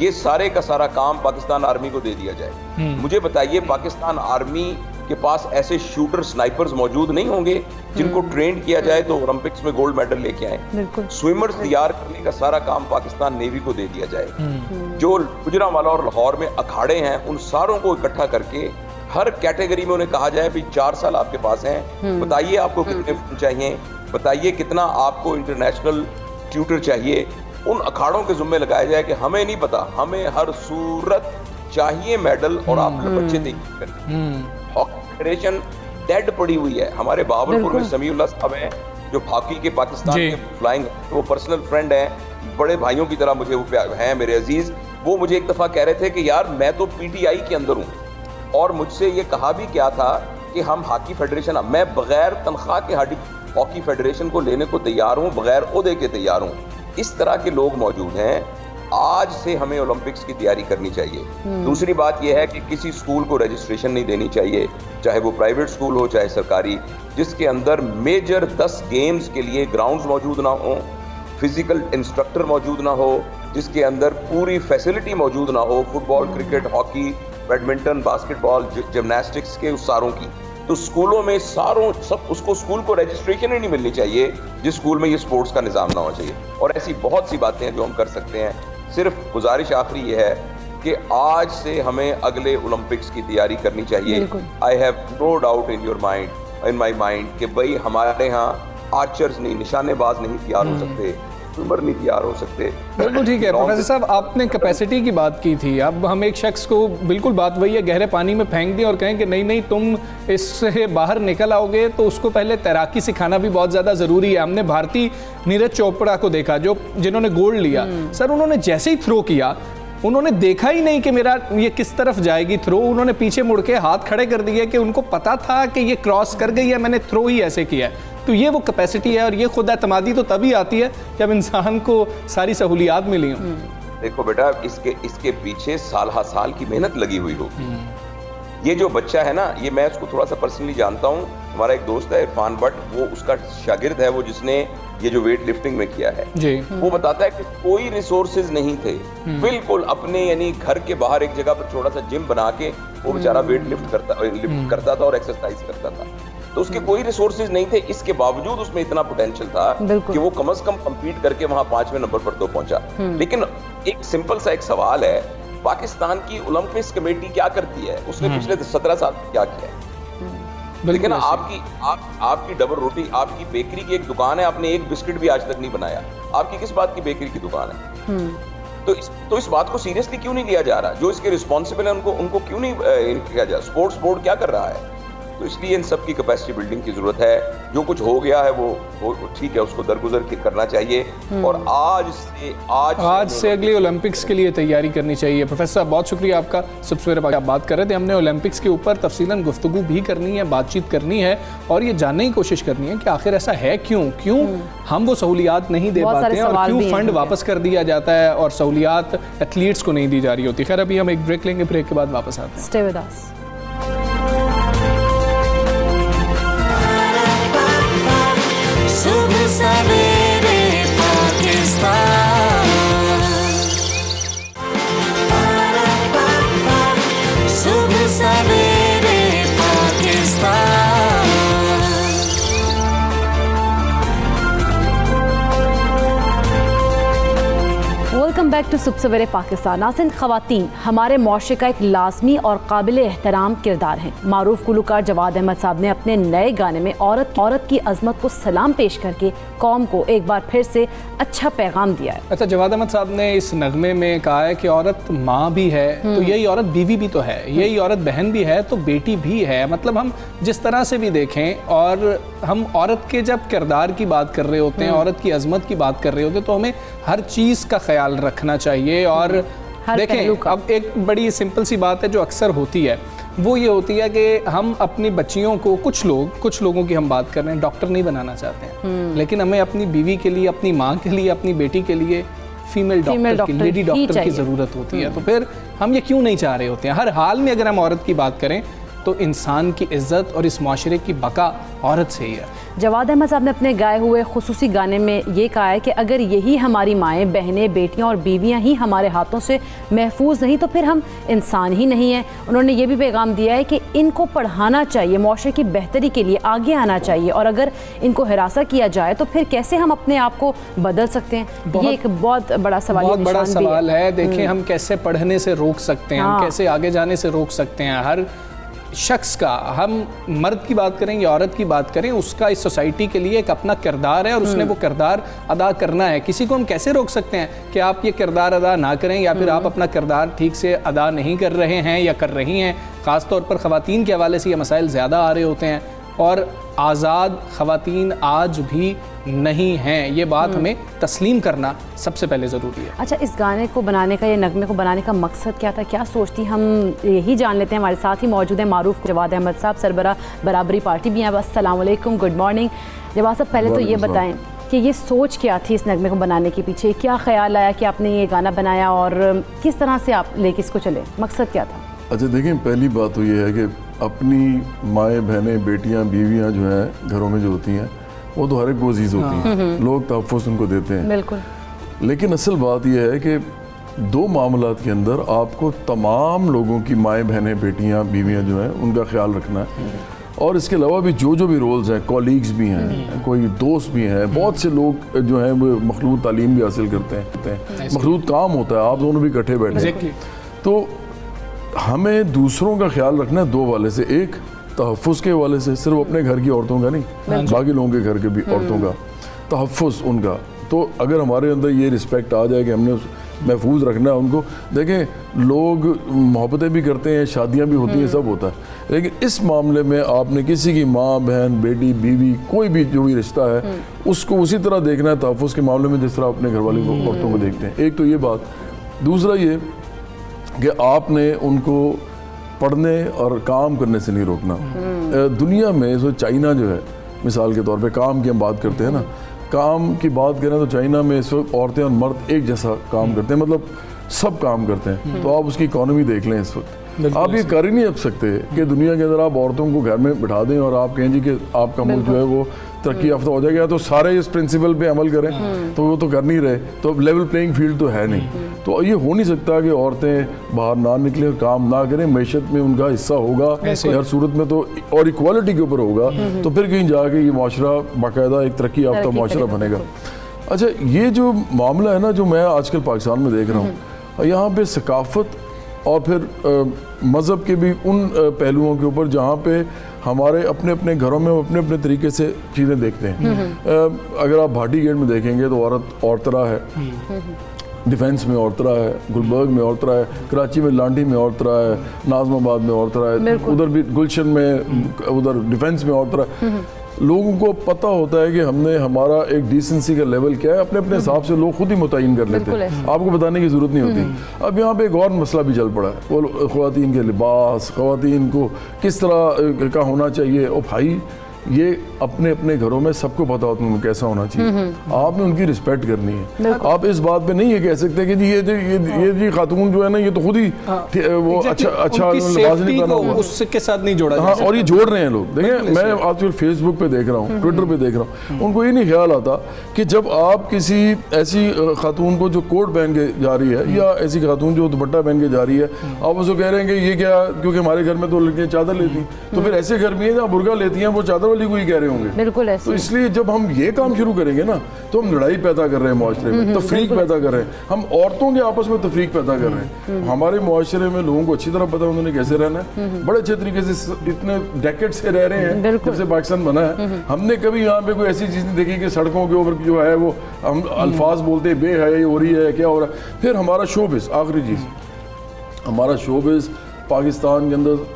ये सारे का सारा काम पाकिस्तान आर्मी को दे दिया जाए। मुझे बताइए, पाकिस्तान आर्मी के पास ऐसे शूटर, स्नाइपर्स मौजूद नहीं होंगे जिनको ट्रेन किया जाए तो ओलंपिक्स में गोल्ड मेडल लेके आए? स्विमर्स तैयार करने का सारा काम पाकिस्तान नेवी को दे दिया जाए। जो गुजरांवाला और लाहौर में अखाड़े हैं, उन सारों को इकट्ठा करके हर कैटेगरी में उन्हें कहा जाए, 4 साल आपके पास हैं, बताइए आपको कितने फंड चाहिए, बताइए कितना आपको इंटरनेशनल ट्यूटर चाहिए। उन अखाड़ों के जुम्मे लगाया जाए कि हमें नहीं पता, हमें हर सूरत चाहिए मेडल, और आप बच्चे देखिए करें। हॉकी फेडरेशन डेड पड़ी हुई है। हमारे बहावलपुर में समीउल्लाह साहब हैं, जो हॉकी के पाकिस्तान के फ्लाइंग, वो पर्सनल फ्रेंड हैं, बड़े भाइयों की तरह मुझे वो हैं, मेरे अजीज। वो मुझे एक दफा कह रहे थे कि यार मैं तो पीटीआई के अंदर हूँ, और मुझसे ये कहा भी क्या था कि हम हॉकी फेडरेशन, मैं बगैर तनख्वाह के हॉकी फेडरेशन को लेने को तैयार हूँ, बगैर ओहदे के तैयार हूँ। इस तरह के लोग मौजूद हैं। आज से हमें ओलंपिक्स की तैयारी करनी चाहिए। दूसरी बात यह है कि किसी स्कूल को रजिस्ट्रेशन नहीं देनी चाहिए, चाहे वो प्राइवेट स्कूल हो चाहे सरकारी, जिसके अंदर मेजर 10 गेम्स के लिए ग्राउंड्स मौजूद ना हो, फिजिकल इंस्ट्रक्टर मौजूद ना हो, जिसके अंदर पूरी फैसिलिटी मौजूद ना हो, football, cricket, hockey, badminton, basketball, gymnastics के उस सारों की। तो स्कूलों में सब उसको स्कूल को रजिस्ट्रेशन ही नहीं मिलनी चाहिए जिस स्कूल में ये स्पोर्ट्स का निज़ाम ना होना चाहिए। और ऐसी बहुत सी बातें हैं जो हम कर सकते हैं। सिर्फ गुजारिश आखिरी ये है कि आज से हमें अगले ओलंपिक्स की तैयारी करनी चाहिए। I have no doubt in my mind कि भाई हमारे यहाँ आर्चर्स नहीं, निशानेबाज नहीं तैयार हो सकते, उम्र नहीं तैयार हो सकते। बिल्कुल ठीक है प्रोफेसर साहब, आपने कैपेसिटी की बात की थी। अब हम एक शख्स को बिल्कुल बात वही है, गहरे पानी में फेंक दें और कहें कि नहीं नहीं तुम इससे बाहर निकल आओगे, तो उसको पहले तैराकी सिखाना भी बहुत ज़्यादा ज़रूरी है। हमने भारतीय नीरज चोपड़ा को देखा जिन्होंने गोल्ड लिया, सर उन्होंने जैसे ही थ्रो किया उन्होंने देखा ही नहीं कि मेरा ये किस तरफ जाएगी थ्रो, उन्होंने पीछे मुड़ के हाथ खड़े कर दिए कि उनको पता था कि ये क्रॉस कर गई है, मैंने थ्रो ही ऐसे किया है। तो ये वो कैपेसिटी है, और ये खुद एतमादी तो तभी आती है जब इंसान को सारी सहूलियात मिली हों। देखो बेटा, इसके पीछे साल हा साल की मेहनत लगी हुई होगी। ये जो बच्चा है ना, ये मैं उसको थोड़ा सा पर्सनली जानता हूँ। हमारा एक दोस्त है इरफान भट्ट, वो उसका शागिर्द है, वो जिसने ये जो वेट लिफ्टिंग में किया है जी। वो बताता है कि कोई रिसोर्सेज नहीं थे, बिल्कुल अपने यानी घर के बाहर एक जगह पर छोटा सा जिम बना के वो बेचारा वेट लिफ्ट करता था और एक्सरसाइज करता था। तो उसके कोई रिसोर्सेज नहीं थे, इसके बावजूद उसमें इतना पोटेंशियल था कि वो कम से कम कम्पीट करके वहां 5वें नंबर पर तो पहुंचा। लेकिन एक सिंपल सा एक सवाल है, पाकिस्तान की ओलंपिक्स कमेटी क्या करती है? उसने पिछले 17 साल क्या किया है? लेकिन आपकी डबल रोटी, आपकी बेकरी की एक दुकान है, आपने एक बिस्किट भी आज तक नहीं बनाया। आपकी किस बात की बेकरी की दुकान है? तो इस बात को सीरियसली क्यों नहीं लिया जा रहा? जो इसके रिस्पॉन्सिबल है उनको क्यों नहीं किया जा? स्पोर्ट्स बोर्ड क्या कर रहा है? तो इसलिए इन सब की कैपेसिटी बिल्डिंग की जरूरत है। जो कुछ हो गया है वो ठीक है, उसको दरगुजर करना चाहिए और आज से अगली ओलंपिक्स के लिए तैयारी करनी चाहिए। प्रोफेसर साहब बहुत शुक्रिया आपका। सब सवेरे आप बात कर रहे थे, हमने ओलंपिक्स के ऊपर तफसीलन गुफ्तगू भी करनी है, बातचीत करनी है और ये जानने की कोशिश करनी है कि आखिर ऐसा है क्यों हम वो सहूलियात नहीं दे पाते हैं और क्यों फंड वापस कर दिया जाता है और सहूलियात एथलीट्स को नहीं दी जा रही होती। खैर अभी हम एक ब्रेक लेंगे, ब्रेक के बाद वापस आते हैं। Stay with us. सवेरे पाकिस्तान, सुबह सवेरे पाकिस्तान। वेलकम बैक टू सुबह सवेरे पाकिस्तान। नाज़रीन, ख़वातीन हमारे मुआशरे का एक लाजमी और काबिल एहतराम किरदार हैं। मारूफ गुलकार जवाद अहमद साहब ने अपने नए गाने में औरत की अजमत को सलाम पेश करके कौम को एक बार फिर से अच्छा पैगाम दिया है। अच्छा, जवाद अहमद साहब ने इस नगमे में कहा है कि औरत माँ भी है तो यही औरत बीवी भी तो है, यही औरत बहन भी है तो बेटी भी है। मतलब हम जिस तरह से भी देखें, और हम औरत के जब किरदार की बात कर रहे होते हैं, औरत की अजमत की बात कर रहे होते हैं, तो हमें हर चीज़ का ख्याल रखना चाहिए। और देखें, अब एक बड़ी सिंपल सी बात है जो अक्सर होती है, वो ये होती है कि हम अपनी बच्चियों को, कुछ लोगों की हम बात कर रहे हैं, डॉक्टर नहीं बनाना चाहते हैं, लेकिन हमें अपनी बीवी के लिए, अपनी माँ के लिए, अपनी बेटी के लिए फीमेल डॉक्टर की, लेडी डॉक्टर की ज़रूरत होती है। तो फिर हम ये क्यों नहीं चाह रहे होते हैं? हर हाल में अगर हम औरत की बात करें तो इंसान की इज्जत और इस माशरे की बका औरत से ही है। जवाद अहमद साहब ने अपने गाए हुए खुसूसी गाने में ये कहा है कि अगर यही हमारी माएँ, बहनें, बेटियां और बीवियां ही हमारे हाथों से महफूज नहीं तो फिर हम इंसान ही नहीं हैं। उन्होंने ये भी पैगाम दिया है कि इनको पढ़ाना चाहिए, माशरे की बेहतरी के लिए आगे आना चाहिए, और अगर इनको हिरासा किया जाए तो फिर कैसे हम अपने आप को बदल सकते हैं? ये एक बहुत बड़ा सवाल है। देखें, हम कैसे पढ़ने से रोक सकते हैं, हम कैसे आगे जाने से रोक सकते हैं। हर शख्स का, हम मर्द की बात करें या औरत की बात करें, उसका इस सोसाइटी के लिए एक अपना किरदार है और उसने वो किरदार अदा करना है। किसी को हम कैसे रोक सकते हैं कि आप ये किरदार अदा ना करें, या फिर आप अपना किरदार ठीक से अदा नहीं कर रहे हैं या कर रही हैं? ख़ास तौर पर ख़वातीन के हवाले से ये मसाइल ज़्यादा आ रहे होते हैं और आज़ाद ख़वातीन आज भी नहीं हैं। ये बात हमें तस्लीम करना सबसे पहले ज़रूरी है। अच्छा, इस गाने को बनाने का, ये नगमे को बनाने का मकसद क्या था, क्या सोचती, हम यही जान लेते हैं। हमारे साथ ही मौजूद है मारूफ जवाद अहमद साहब, सरबरा बराबरी पार्टी भी हैं। अस्सलाम वालेकुम, गुड मॉर्निंग। जवाद साहब, पहले तो ये बताएं कि ये सोच क्या थी इस नगमे को बनाने के पीछे? क्या ख्याल आया कि आपने ये गाना बनाया और किस तरह से आप लेके इसको चले? मकसद क्या था? अच्छा देखें, पहली बात तो ये है कि अपनी माएँ, बहनें, बेटियाँ, बीवियाँ जो हैं घरों में जो होती हैं, वो तो हर एक को अजीज़ होती हैं, लोग तहफ़्फ़ुज़ उनको देते हैं। बिल्कुल। लेकिन असल बात यह है कि दो मामलात के अंदर आपको तमाम लोगों की माएँ, बहनें, बेटियाँ, बीवियाँ जो हैं उनका ख्याल रखना है। और इसके अलावा भी जो भी रोल्स हैं, कॉलीग्स भी हैं, कोई दोस्त भी हैं, बहुत से लोग जो हैं वो मखलूत तालीम भी हासिल करते हैं, मखलूत काम होता है, आप दोनों भी इकट्ठे बैठे। तो हमें दूसरों का ख्याल रखना है दो वाले से, एक तहफ़्फ़ुज़ के हवाले से, सिर्फ अपने घर की औरतों का नहीं, बाकी लोगों के घर के भी औरतों का तहफ़्फ़ुज़, उनका तो अगर हमारे अंदर ये रिस्पेक्ट आ जाए कि हमने उस महफूज रखना है उनको। देखें लोग मोहब्बतें भी करते हैं, शादियां भी होती हैं, सब होता है, लेकिन इस मामले में आपने किसी की माँ बहन बेटी बीवी कोई भी जो भी रिश्ता है उसको उसी तरह देखना है तहफ़्फ़ुज़ के मामले में जिस तरह अपने घर वाली औरतों को देखते हैं। एक तो ये बात, दूसरा ये कि आपने उनको पढ़ने और काम करने से नहीं रोकना। दुनिया में जो चाइना जो है मिसाल के तौर पे काम की हम बात करते हैं ना, काम की बात करें तो चाइना में इस वक्त औरतें और मर्द एक जैसा काम करते हैं, मतलब सब काम करते हैं। तो आप उसकी इकॉनमी देख लें इस वक्त, आप ये कर ही नहीं सकते कि दुनिया के अंदर आप औरतों को घर में बिठा दें और आप कहें जी कि आपका मुल्क जो है वो तरक्की याफ्ता हो जाएगा, तो सारे इस प्रिंसिपल पे अमल करें, तो वो तो कर नहीं रहे, तो अब लेवल प्लेइंग फील्ड तो है नहीं। तो ये हो नहीं सकता कि औरतें बाहर ना निकलें, काम ना करें, मैशत में उनका हिस्सा होगा हर सूरत में, तो और इक्वालिटी के ऊपर होगा, तो फिर कहीं जाके ये माशरा बाकायदा एक तरक्की याफ्ता माशरा बनेगा। अच्छा, ये जो मामला है ना जो मैं आजकल पाकिस्तान में देख रहा हूँ, यहाँ पे सकाफत और फिर मज़हब के भी उन पहलुओं के ऊपर जहाँ पे हमारे अपने अपने घरों में अपने अपने तरीके से चीज़ें देखते हैं। अगर आप भाटी गेट में देखेंगे तो औरत और तरह है, डिफेंस में और तरह है, गुलबर्ग में और तरह है, कराची में लांडी में और तरह है, नाज़माबाद में और तरह है, उधर भी गुलशन में, उधर डिफेंस में और तरह। लोगों को पता होता है कि हमने हमारा एक डिसेंसी का लेवल क्या है, अपने अपने हिसाब से लोग खुद ही मुतय्यन कर लेते हैं, आपको बताने की ज़रूरत नहीं होती। अब यहाँ पे एक और मसला भी चल पड़ा है, वो ख़वातीन के लिबास, ख़वातीन को किस तरह का होना चाहिए। और भाई ये अपने अपने घरों में सबको पता होता है कैसा होना चाहिए, आपने उनकी रिस्पेक्ट करनी है। आप इस बात पे नहीं ये कह सकते कि जी ये जी खातून जो है ना ये तो खुद ही वो अच्छा लिबास नहीं पहना हुआ, उसके साथ नहीं जोड़ा। हाँ, और ये जोड़ रहे हैं लोग। देखें मैं आजकल फेसबुक पे देख रहा हूँ, ट्विटर पे देख रहा हूँ, उनको ये नहीं ख्याल आता कि जब आप किसी ऐसी खातून को जो कोट पहन के जा रही है या ऐसी खातून जो दुपट्टा पहन के जा रही है, आप उसको कह रहे हैं कि ये क्या, क्योंकि हमारे घर में तो लड़कियाँ चादर लेती, तो फिर ऐसे घर में है जहाँ बुर्का लेती हैं वो चादर वाली को ही कह रहे होंगे। बिल्कुल ऐसे। तो इसलिए जब हम ये काम शुरू करेंगे ना तो हम लड़ाई पैदा कर रहे हैं माशरे में, तफरीक पैदा कर रहे हैं, हम औरतों के आपस में तफरीक पैदा कर रहे हैं। हमारे माशरे में लोगों को अच्छी तरह पता है उन्होंने कैसे रहना है, बड़े अच्छे तरीके से इतने डेकेड से रह रहे हैं जब से पाकिस्तान बना है। हमने कभी यहाँ पे कोई ऐसी चीज़ नहीं देखी कि सड़कों के ऊपर जो है वो हम अल्फाज बोलते हैं, बे है, हो रही है, क्या हो रहा है। फिर हमारा शोबिज़, आखिरी चीज़, हमारा शोबिज़ पाकिस्तान के अंदर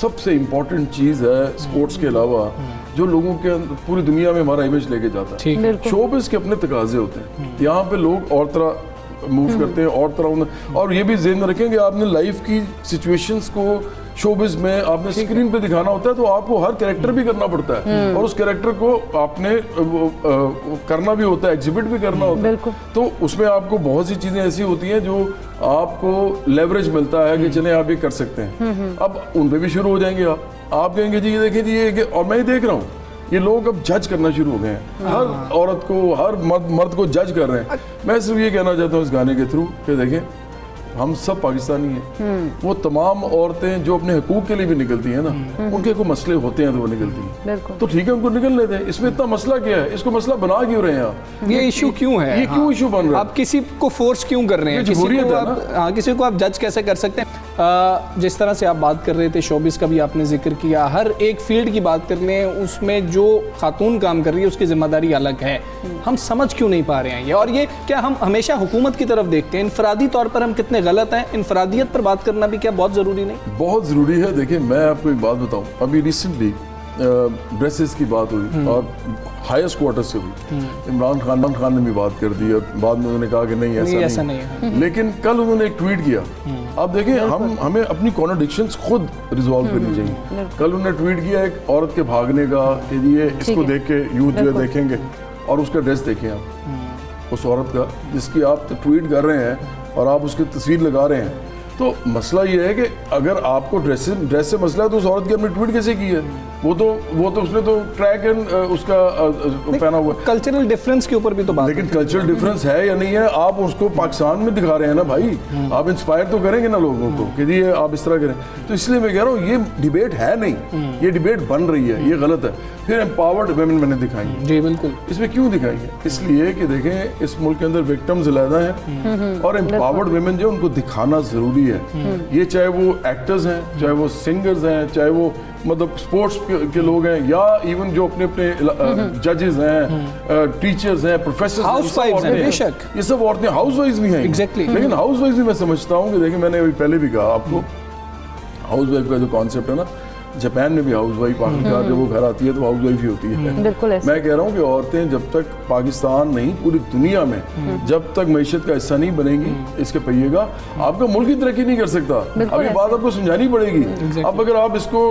सबसे इम्पोर्टेंट चीज़ है स्पोर्ट्स के अलावा, जो लोगों के पूरी दुनिया में हमारा इमेज लेके जाता है। शोबिज़ के अपने तकाजे होते हैं, यहाँ पे लोग और तरह मूव करते हैं और तरह। और ये भी ज़हन में रखें कि आपने लाइफ की सिचुएशंस को शोबिज़ में आपने स्क्रीन पे दिखाना होता है, तो आपको हर कैरेक्टर भी करना पड़ता है और उस कैरेक्टर को आपने करना भी होता है, एग्जिबिट भी करना होता है। तो उसमें आपको बहुत सी चीज़ें ऐसी होती हैं जो आपको लेवरेज मिलता है कि चलें आप ये कर सकते हैं। अब उन पे भी शुरू हो जाएंगे आप कहेंगे जी ये देखिए जी ये, और मैं ही देख रहा हूँ ये लोग अब जज करना शुरू हो गए हैं, हर औरत को, हर मर्द को जज कर रहे हैं। मैं सिर्फ ये कहना चाहता हूँ इस गाने के थ्रू कि देखें हम सब पाकिस्तानी हैं, वो तमाम औरतें जो अपने हकूक के लिए भी निकलती हैं ना, उनके कोई मसले होते हैं तो वो निकलती हैं, तो ठीक है उनको निकलने दें, इसमें इतना मसला क्या है, इसको मसला बना क्यों रहे हैं आप, ये इशू क्यों है, ये क्यों इशू बन रहा है, आप किसी को फोर्स क्यों कर रहे हैं, किसी को आप जज कैसे कर सकते हैं। जिस तरह से आप बात कर रहे थे शोबिस का भी आपने जिक्र किया, हर एक फील्ड की बात कर लें उसमें जो खातून काम कर रही है उसकी जिम्मेदारी अलग है, हम समझ क्यों नहीं पा रहे हैं ये, और ये क्या हम हमेशा हुकूमत की तरफ देखते हैं, इनफरादी तौर पर हम कितने गलत हैं, इनफरादियत पर बात करना भी क्या बहुत ज़रूरी नहीं? बहुत ज़रूरी है। देखिए मैं आपको एक बात बताऊं, अभी रिसेंटली ड्रेसेस की बात हुई और हाईएस्ट क्वार्टर से हुई, इमरान खान ने भी बात कर दी और बाद में उन्होंने कहा कि नहीं ऐसा नहीं है। लेकिन कल उन्होंने एक ट्वीट किया, आप देखें हमें अपनी कॉन्ट्रडिक्शंस खुद रिजॉल्व करनी चाहिए। कल उन्होंने ट्वीट किया एक औरत के भागने का कि ये इसको देख के यूथ जो है देखेंगे, और उसका ड्रेस देखें आप उस औरत का जिसकी आप ट्वीट कर रहे हैं और आप उसकी तस्वीर लगा रहे हैं। तो मसला ये है कि अगर आपको ड्रेस से मसला है तो उस औरत की आपने ट्वीट कैसे की है, वो तो उसने तो ट्रैक एंड उसका पहना हुआ है। कल्चरल डिफरेंस के ऊपर भी तो बात, लेकिन कल्चरल डिफरेंस है या नहीं है, आप उसको पाकिस्तान में दिखा रहे हैं ना भाई, आप इंस्पायर तो करेंगे ना लोगों को कि जी आप इस तरह करें। तो इसलिए मैं कह रहा हूँ ये डिबेट है नहीं, ये डिबेट बन रही है, ये गलत है। फिर एम्पावर्ड वेमेन मैंने दिखाई है, जी बिल्कुल, इसमें क्यों दिखाई है, इसलिए कि देखें इस मुल्क के अंदर विक्टिम्स ज़्यादा हैं और एम्पावर्ड वेमेन जो उनको दिखाना ज़रूरी यही है। ये चाहे वो एक्टर्स हैं, चाहे वो सिंगर्स हैं, चाहे वो मतलब स्पोर्ट्स के लोग हैं, या इवन जो अपने अपने जजेस हैं, टीचर्स हैं, प्रोफेसर, हाउसवाइफ्स हैं, बेशक ये सब औरतें हाउसवाइफ्स भी हैं। Exactly. लेकिन हाउसवाइफ्स भी मैं समझता हूँ कि देखिए, मैंने अभी पहले भी कहा आपको, हाउसवाइफ का जो कॉन्सेप्ट है ना, जापान में भी हाउसवाइफ आखिरकार जब वो घर आती है तो हाउसवाइफ ही होती है। बिल्कुल ऐसे। मैं कह रहा हूँ कि औरतें जब तक पाकिस्तान नहीं, पूरी दुनिया में जब तक मैशत का हिस्सा नहीं बनेंगी, इसके पहिएगा, आपका मुल्क ही तरक्की नहीं कर सकता। अभी बात आपको समझानी पड़ेगी। अब अगर आप इसको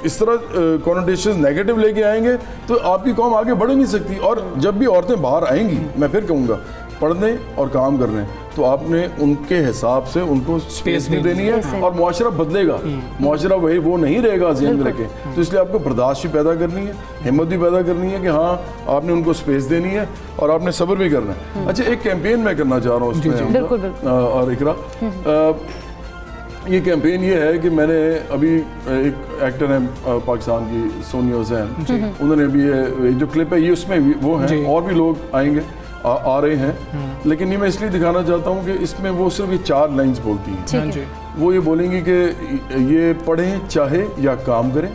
इस तरह कॉनोटेशन नेगेटिव लेके आएंगे तो आपकी कौम आगे बढ़ नहीं सकती। और जब भी औरतें बाहर आएंगी, मैं फिर कहूँगा, पढ़ने और काम करने, तो आपने उनके हिसाब से उनको स्पेस भी देनी है और मुआशरा बदलेगा। मुआशरा वही वो नहीं रहेगा ज़हन में रखें। तो इसलिए आपको बर्दाश्त भी पैदा करनी है, हिम्मत भी पैदा करनी है कि हाँ, आपने उनको स्पेस देनी है और आपने सब्र भी करना है। अच्छा, एक कैंपेन मैं करना चाह रहा हूँ उसमें, और इकरा, ये कैंपेन ये है कि मैंने अभी एक एक्टर है पाकिस्तान की, सोनिया हुसैन, उन्होंने अभी ये जो क्लिप है, ये उसमें वो हैं, और भी लोग आएंगे, आ रहे हैं, लेकिन ये मैं इसलिए दिखाना चाहता हूँ कि इसमें वो सिर्फ ये 4 लाइंस बोलती हैं। वो ये बोलेंगी कि ये पढ़ें चाहे या काम करें,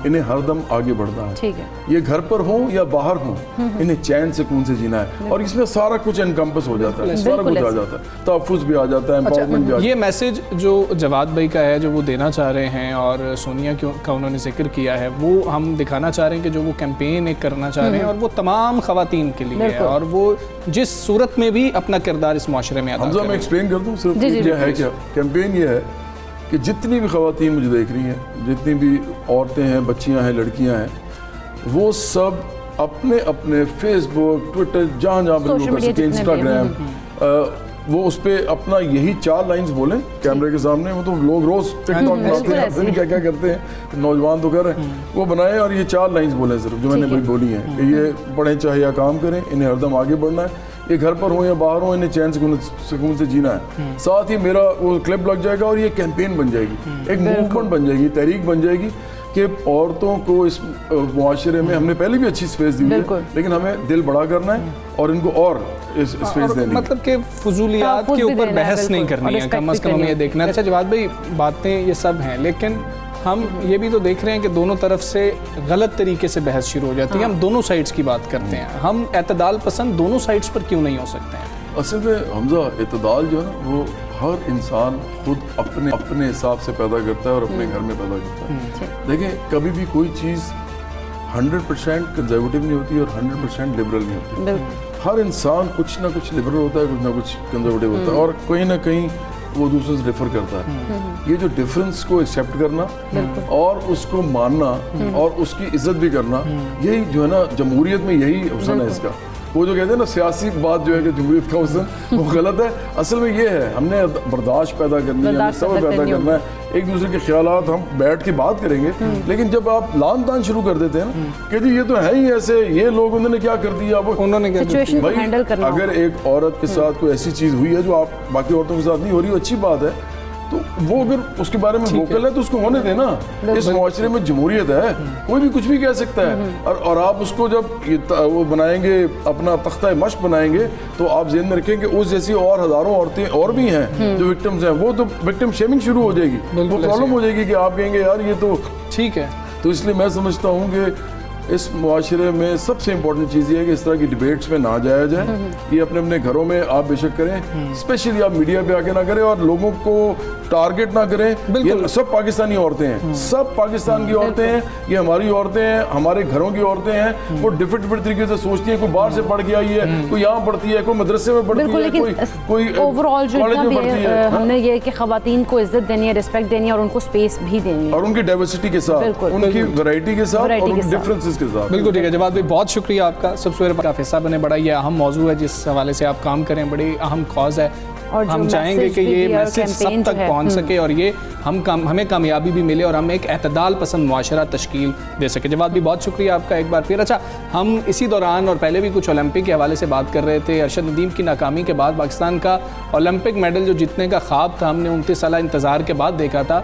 इन्हें हरदम आगे बढ़ना है। ठीक है। ये घर पर हो या बाहर हो, इन्हें चैन सुकून से जीना है। और इसमें सारा कुछ एनकम्पस हो जाता है, सारा कुछ आ जाता है, तहफ़्फ़ुज़ भी आ जाता है, एम्पावरमेंट भी आ जाता है। ये मैसेज जो जवाद भाई का है, जो वो देना चाह रहे हैं, और सोनिया का उन्होंने जिक्र किया है, वो हम दिखाना चाह रहे हैं कि जो वो कैंपेन एक करना चाह रहे हैं, और वो तमाम ख़वातीन के लिए है, और वो जिस सूरत में भी अपना किरदार इस माशरे में अदा करें। मैं एक्सप्लेन कर दूँ सिर्फ क्या है। क्या कैंपेन ये है कि जितनी भी ख़वातीन मुझे देख रही हैं, जितनी भी औरतें हैं, बच्चियां हैं, लड़कियां हैं, वो सब अपने अपने फेसबुक, ट्विटर, जहाँ जहाँ पर कर सके, इंस्टाग्राम, वो उस पर अपना यही 4 लाइंस बोलें कैमरे के सामने। वो तो लोग रोज़ टिकटॉक बनाते हैं, पता नहीं क्या क्या करते हैं, नौजवान तो कर रहे हैं, वो बनाएं और ये 4 लाइंस बोलें सिर्फ, जो मैंने भाई बोली हैं कि ये पढ़ें चाहे या काम करें, इन्हें हरदम आगे बढ़ना है, ये घर पर हो या बाहर हो, इन्हें चैन सुकून से जीना है। साथ ही मेरा वो क्लिप लग जाएगा और ये कैंपेन बन जाएगी, एक मूवमेंट बन जाएगी, तहरीक बन जाएगी कि औरतों को इस मुआशरे में हमने पहले भी अच्छी स्पेस दी है, लेकिन हमें दिल बड़ा करना है और इनको और स्पेस देनी है। मतलब कि फजूलियात के ऊपर बहस नहीं करनी है, कम अज़ कम हमें ये देखना है। अच्छा जवाद भाई, बातें ये सब हैं, लेकिन हम ये भी तो देख रहे हैं कि दोनों तरफ से गलत तरीके से बहस शुरू हो जाती है। हम दोनों साइड्स की बात करते हैं, हम एतदाल पसंद दोनों साइड्स पर क्यों नहीं हो सकते हैं? असल में हमजा, एतदाल जो है वो हर इंसान खुद अपने अपने हिसाब से पैदा करता है और अपने घर में पैदा करता है। देखें, कभी भी कोई चीज़ 100% कंजर्वेटिव नहीं होती और 100% लिबरल नहीं होती। हर इंसान कुछ ना कुछ लिबरल होता है, कुछ ना कुछ कंजर्वेटिव होता है, और कहीं ना कहीं वो दूसरे से डिफर करता है। ये जो डिफरेंस को एक्सेप्ट करना और उसको मानना और उसकी इज्जत भी करना, यही जो है ना जमहूरियत में, यही हुस्न है इसका। वो जो कहते हैं ना सियासी बात जो है कि जमहूरियत का हुस्न, वो गलत है। असल में ये है, हमने बर्दाश्त पैदा करनी है, सब्र पैदा करना है, एक दूसरे के ख्यालात हम बैठ के बात करेंगे। लेकिन जब आप लान तान शुरू कर देते हैं ना कि जी ये तो है ही ऐसे, ये लोग उन्होंने क्या कर दिया, वो उन्होंने क्या भाई, अगर एक औरत के साथ कोई ऐसी चीज़ हुई है जो आप बाकी औरतों के साथ नहीं हो रही, वो अच्छी बात है, तो वो अगर उसके बारे में वोकल है तो उसको होने देना। इस मुआशरे में जमहूरियत है, कोई भी कुछ भी कह सकता है। और आप उसको जब वो बनाएंगे, अपना तख्ता मश्क बनाएंगे, तो आप ज़हन में रखें कि उस जैसी और हज़ारों औरतें और भी हैं जो विक्टिम्स हैं, वो तो विक्टिम शेमिंग शुरू हो जाएगी, वो प्रॉब्लम हो जाएगी कि आप कहेंगे यार ये तो ठीक है। तो इसलिए मैं समझता हूँ कि इस मुआशरे में सबसे इम्पोर्टेंट चीज़ ये है कि इस तरह की डिबेट्स में ना जाया जाए। ये अपने अपने घरों में आप बेशक करें, स्पेशली आप मीडिया पे आके ना करें और लोगों को टारगेट ना करें। ये सब पाकिस्तानी औरतें हैं, सब पाकिस्तान की औरतें हैं, ये हमारी औरतें हैं, हमारे घरों की औरतें हैं। वो डिफरेंट डिफरेंट तरीके से सोचती हैं, कोई बाहर से पढ़ के आई है, कोई यहाँ पढ़ती है, कोई मदरसे में पढ़ती है, कोई ओवरऑल जो हमने ये कि ख़वातीन को इज्जत देनी है, रिस्पेक्ट देनी है और उनको स्पेस भी देनी है, और उनकी डाइवर्सिटी के साथ, उनकी वैरायटी के साथ और उनके डिफरेंसेस के साथ। बिल्कुल ठीक है जवाद भाई, बहुत शुक्रिया आपका। सबसे बड़ा हिस्सा बने, बड़ा ये अहम मौजू है जिस हवाले से आप काम करें, बड़ी अहम कॉज है। और हम चाहेंगे कि ये मैसेज सब तक पहुंच सके और ये हमें कामयाबी भी मिले और हम एक एतदाल पसंद मुआशरा तश्कील दे सके। जवाद भी बहुत शुक्रिया आपका एक बार फिर। अच्छा, हम इसी दौरान और पहले भी कुछ ओलंपिक के हवाले से बात कर रहे थे। अरशद नदीम की नाकामी के बाद पाकिस्तान का ओलंपिक मेडल जो जीतने का ख्वाब था, हमने 29 साल इंतज़ार के बाद देखा था,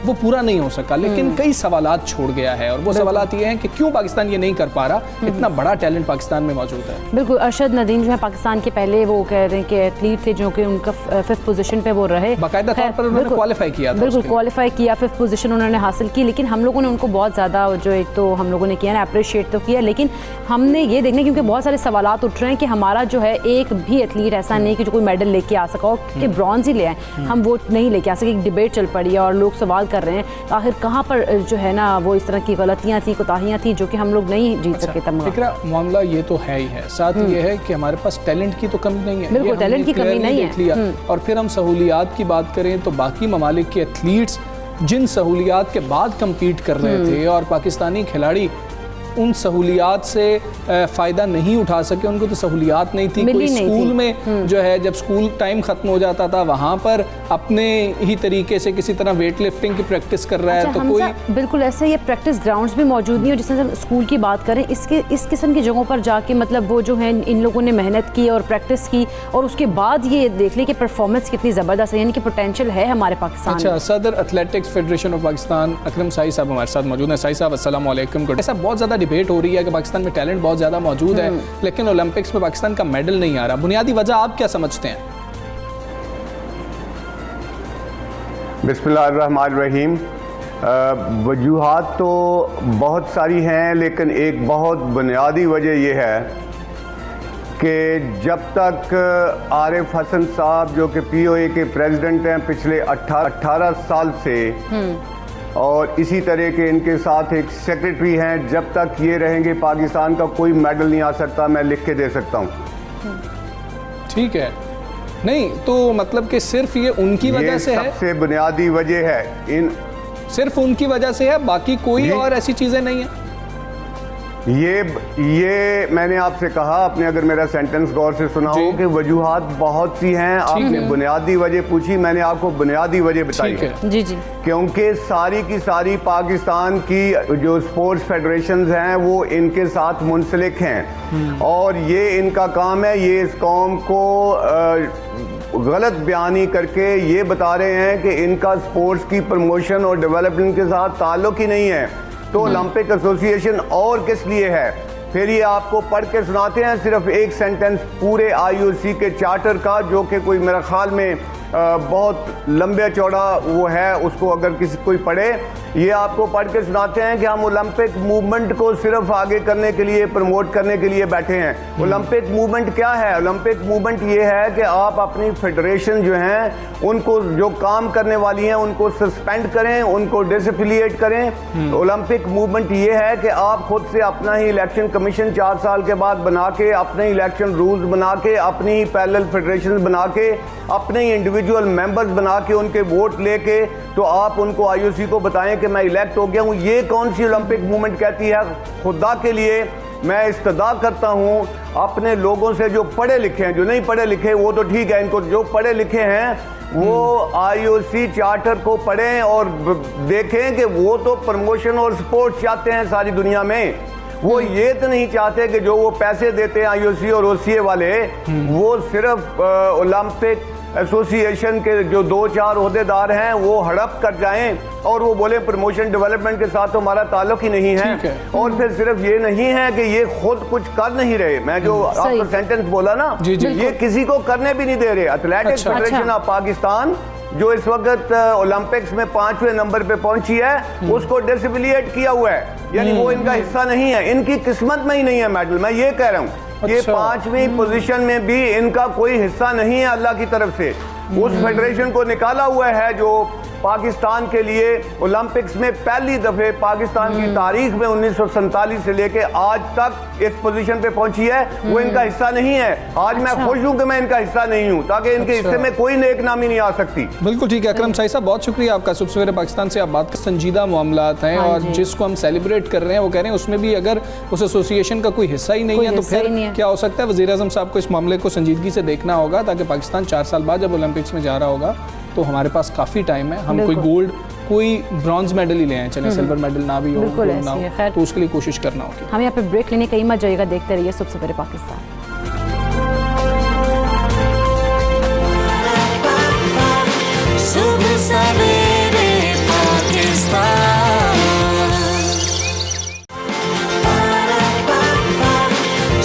वो पूरा नहीं हो सका, लेकिन कई सवालात छोड़ गया है। और वो सवालात ये हैं कि क्यों पाकिस्तान ये नहीं कर पा रहा, इतना बड़ा टैलेंट पाकिस्तान में मौजूद है। बिल्कुल, अरशद नदीम जो है पाकिस्तान के पहले वो कह रहे हैं कि एथलीट थे जो कि उनका 5th पोजीशन पे वो रहे, बाकायदा तौर पर उन्होंने क्वालिफाई किया था, बिल्कुल क्वालिफाई किया, 5th पोजीशन उन्होंने हासिल की। लेकिन हम लोगों ने उनको बहुत ज़्यादा जो एक तो हम लोगों ने किया ना, अप्रिशिएट तो किया, लेकिन हमने ये देखने, क्योंकि बहुत सारे सवालात उठ रहे हैं कि हमारा जो है एक भी एथलीट ऐसा नहीं कि जो कोई मेडल लेके आ सका हो, क्योंकि ब्रॉन्ज ही ले आए, हम वो नहीं लेके आ सके। एक डिबेट चल पड़ी है और लोग सवाल कर रहे हैं आखिर कहाँ पर जो है ना वो इस तरह की गलतियाँ थी, कोताहियाँ थी जो कि हम लोग नहीं जीत सके तमगा। इकरा, मामला ये तो है ही है, साथ ये है कि हमारे पास टैलेंट की तो कमी नहीं है, बिल्कुल टैलेंट की कमी नहीं है। और फिर हम सहूलियात की बात करें तो बाकी ममालिक के एथलीट्स जिन सहूलियात के बाद कम्पीट कर रहे थे और पाकिस्तानी खिलाड़ी उन सहूलियात से फ़ायदा नहीं उठा सके, उनको तो सहूलियात नहीं थी। कोई स्कूल में जो है जब स्कूल टाइम ख़त्म हो जाता था वहाँ पर अपने ही तरीके से किसी तरह वेट लिफ्टिंग की प्रैक्टिस कर रहा है, तो कोई बिल्कुल ऐसे ये प्रैक्टिस ग्राउंड्स भी मौजूद नहीं है। जिसमें हम स्कूल की बात करें, इस किस्म की जगहों पर जाके मतलब वो जो है इन लोगों ने मेहनत की और प्रैक्टिस की और उसके बाद ये देख ली कि परफॉर्मेंस कितनी ज़बरदस्त है, यानी कि पोटेंशियल है हमारे पाकिस्तान में। अच्छा, सदर एथलेटिक्स फेडरेशन ऑफ पाकिस्तान अकरम साई साहब हमारे साथ मौजूद हैं। साई साहब अस्सलाम वालेकुम। ऐसा बहुत ज़्यादा डिबेट हो रही है कि पाकिस्तान में टैलेंट बहुत ज़्यादा मौजूद है, लेकिन ओलंपिक्स में पाकिस्तान का मेडल नहीं आ रहा। बुनियादी वजह आप क्या समझते हैं? बिस्मिल्लाहिर्रहमानिर्रहीम। वजूहात तो बहुत सारी हैं, लेकिन एक बहुत बुनियादी वजह यह है कि जब तक आरिफ हसन साहब जो कि POA के प्रेसिडेंट हैं पिछले 18 साल से, और इसी तरह के इनके साथ एक सेक्रेटरी हैं, जब तक ये रहेंगे पाकिस्तान का कोई मेडल नहीं आ सकता। मैं लिख के दे सकता हूँ। ठीक है, नहीं तो मतलब कि सिर्फ ये उनकी वजह से है, सबसे बुनियादी वजह है, इन सिर्फ उनकी वजह से है, बाकी कोई और ऐसी चीज़ें नहीं है। ये मैंने आपसे कहा, आपने अगर मेरा सेंटेंस गौर से सुना हो कि वजूहात बहुत सी हैं। आपने बुनियादी वजह पूछी, मैंने आपको बुनियादी वजह बताई है। जी। क्योंकि सारी की सारी पाकिस्तान की जो स्पोर्ट्स फेडरेशंस हैं वो इनके साथ मुंसलिक हैं, और ये इनका काम है, ये इस कौम को गलत बयानी करके ये बता रहे हैं कि इनका स्पोर्ट्स की प्रमोशन और डेवलपमेंट के साथ ताल्लुक ही नहीं है। तो ओलंपिक एसोसिएशन और किस लिए है? फिर ये आपको पढ़ के सुनाते हैं सिर्फ एक सेंटेंस पूरे IOC के चार्टर का, जो कि कोई मेरा ख्याल में बहुत लंबे चौड़ा वो है, उसको अगर किसी कोई पढ़े, ये आपको पढ़ के सुनाते हैं कि हम ओलंपिक मूवमेंट को सिर्फ आगे करने के लिए, प्रमोट करने के लिए बैठे हैं। ओलंपिक मूवमेंट क्या है? ओलंपिक मूवमेंट ये है कि आप अपनी फेडरेशन जो हैं उनको, जो काम करने वाली हैं, उनको सस्पेंड करें, उनको डिसएफिलिएट करें। ओलंपिक मूवमेंट ये है कि आप खुद से अपना ही इलेक्शन कमीशन 4 साल के बाद बना के, अपने इलेक्शन रूल्स बना के, अपनी ही पैरेलल फेडरेशन बना के, अपने ही इंडिविजुअल मेंबर्स बना के, उनके वोट लेके, तो आप उनको IOC को बताएं कि मैं इलेक्ट हो गया हूँ। ये कौन सी ओलंपिक मूवमेंट कहती है? खुदा के लिए मैं इस्तदा करता हूँ अपने लोगों से, जो पढ़े लिखे हैं, जो नहीं पढ़े लिखे वो तो ठीक है, इनको जो पढ़े लिखे हैं वो IOC चार्टर को पढ़ें और देखें कि वो तो प्रमोशन और सपोर्ट चाहते हैं सारी दुनिया में। वो ये तो नहीं चाहते कि जो वो पैसे देते हैं IOC और OCA वाले, वो सिर्फ ओलंपिक एसोसिएशन के जो 2-4 ओहदेदार हैं वो हड़प कर जाएं और वो बोले प्रमोशन डेवलपमेंट के साथ तो हमारा ताल्लुक ही नहीं है। और फिर सिर्फ ये नहीं है कि ये खुद कुछ कर नहीं रहे, मैं जो आपको सेंटेंस बोला ना, ये किसी को करने भी नहीं दे रहे। एथलेटिक्स फेडरेशन ऑफ पाकिस्तान जो इस वक्त ओलंपिक्स में 5वें नंबर पे पहुंची है, उसको डिसएफिलिएट किया हुआ है, यानी वो इनका हिस्सा नहीं है, इनकी किस्मत में ही नहीं है मेडल। मैं ये कह रहा हूँ, ये 5वीं पोजीशन में भी इनका कोई हिस्सा नहीं है अल्लाह की तरफ से। उस फेडरेशन को निकाला हुआ है जो पाकिस्तान के लिए ओलंपिक्स में पहली दफे पाकिस्तान की तारीख में 1947 से लेके आज तक इस पोजीशन पे पहुंची है, वो इनका हिस्सा नहीं है। आज मैं खुश हूं कि मैं इनका हिस्सा नहीं हूं, ताकि इनके हिस्से में कोई नेक नामी नहीं आ सकती। बिल्कुल ठीक है अकरम साई साहब, बहुत शुक्रिया आपका। सुबह सवेरे पाकिस्तान से आप बात कर, संजीदा मामलात हैं और जिसको हम सेलिब्रेट कर रहे हैं वो कह रहे हैं उसमें भी अगर उस एसोसिएशन का कोई हिस्सा ही नहीं है तो फिर क्या हो सकता है? वज़ीर आज़म साहब को इस मामले को संजीदगी से देखना होगा, ताकि पाकिस्तान 4 साल बाद जब ओलंपिक्स में जा रहा होगा तो हमारे पास काफ़ी टाइम है, हम कोई गोल्ड, कोई ब्रॉन्ज मेडल ही ले आए, चले सिल्वर मेडल ना भी हो, गोल्ड ना हो, तो उसके लिए कोशिश करना होगी। हम यहाँ पे ब्रेक लेने कहीं मत जाइएगा, देखते रहिए सुबह सवेरे पाकिस्तान। सुबह सवेरे पाकिस्तान।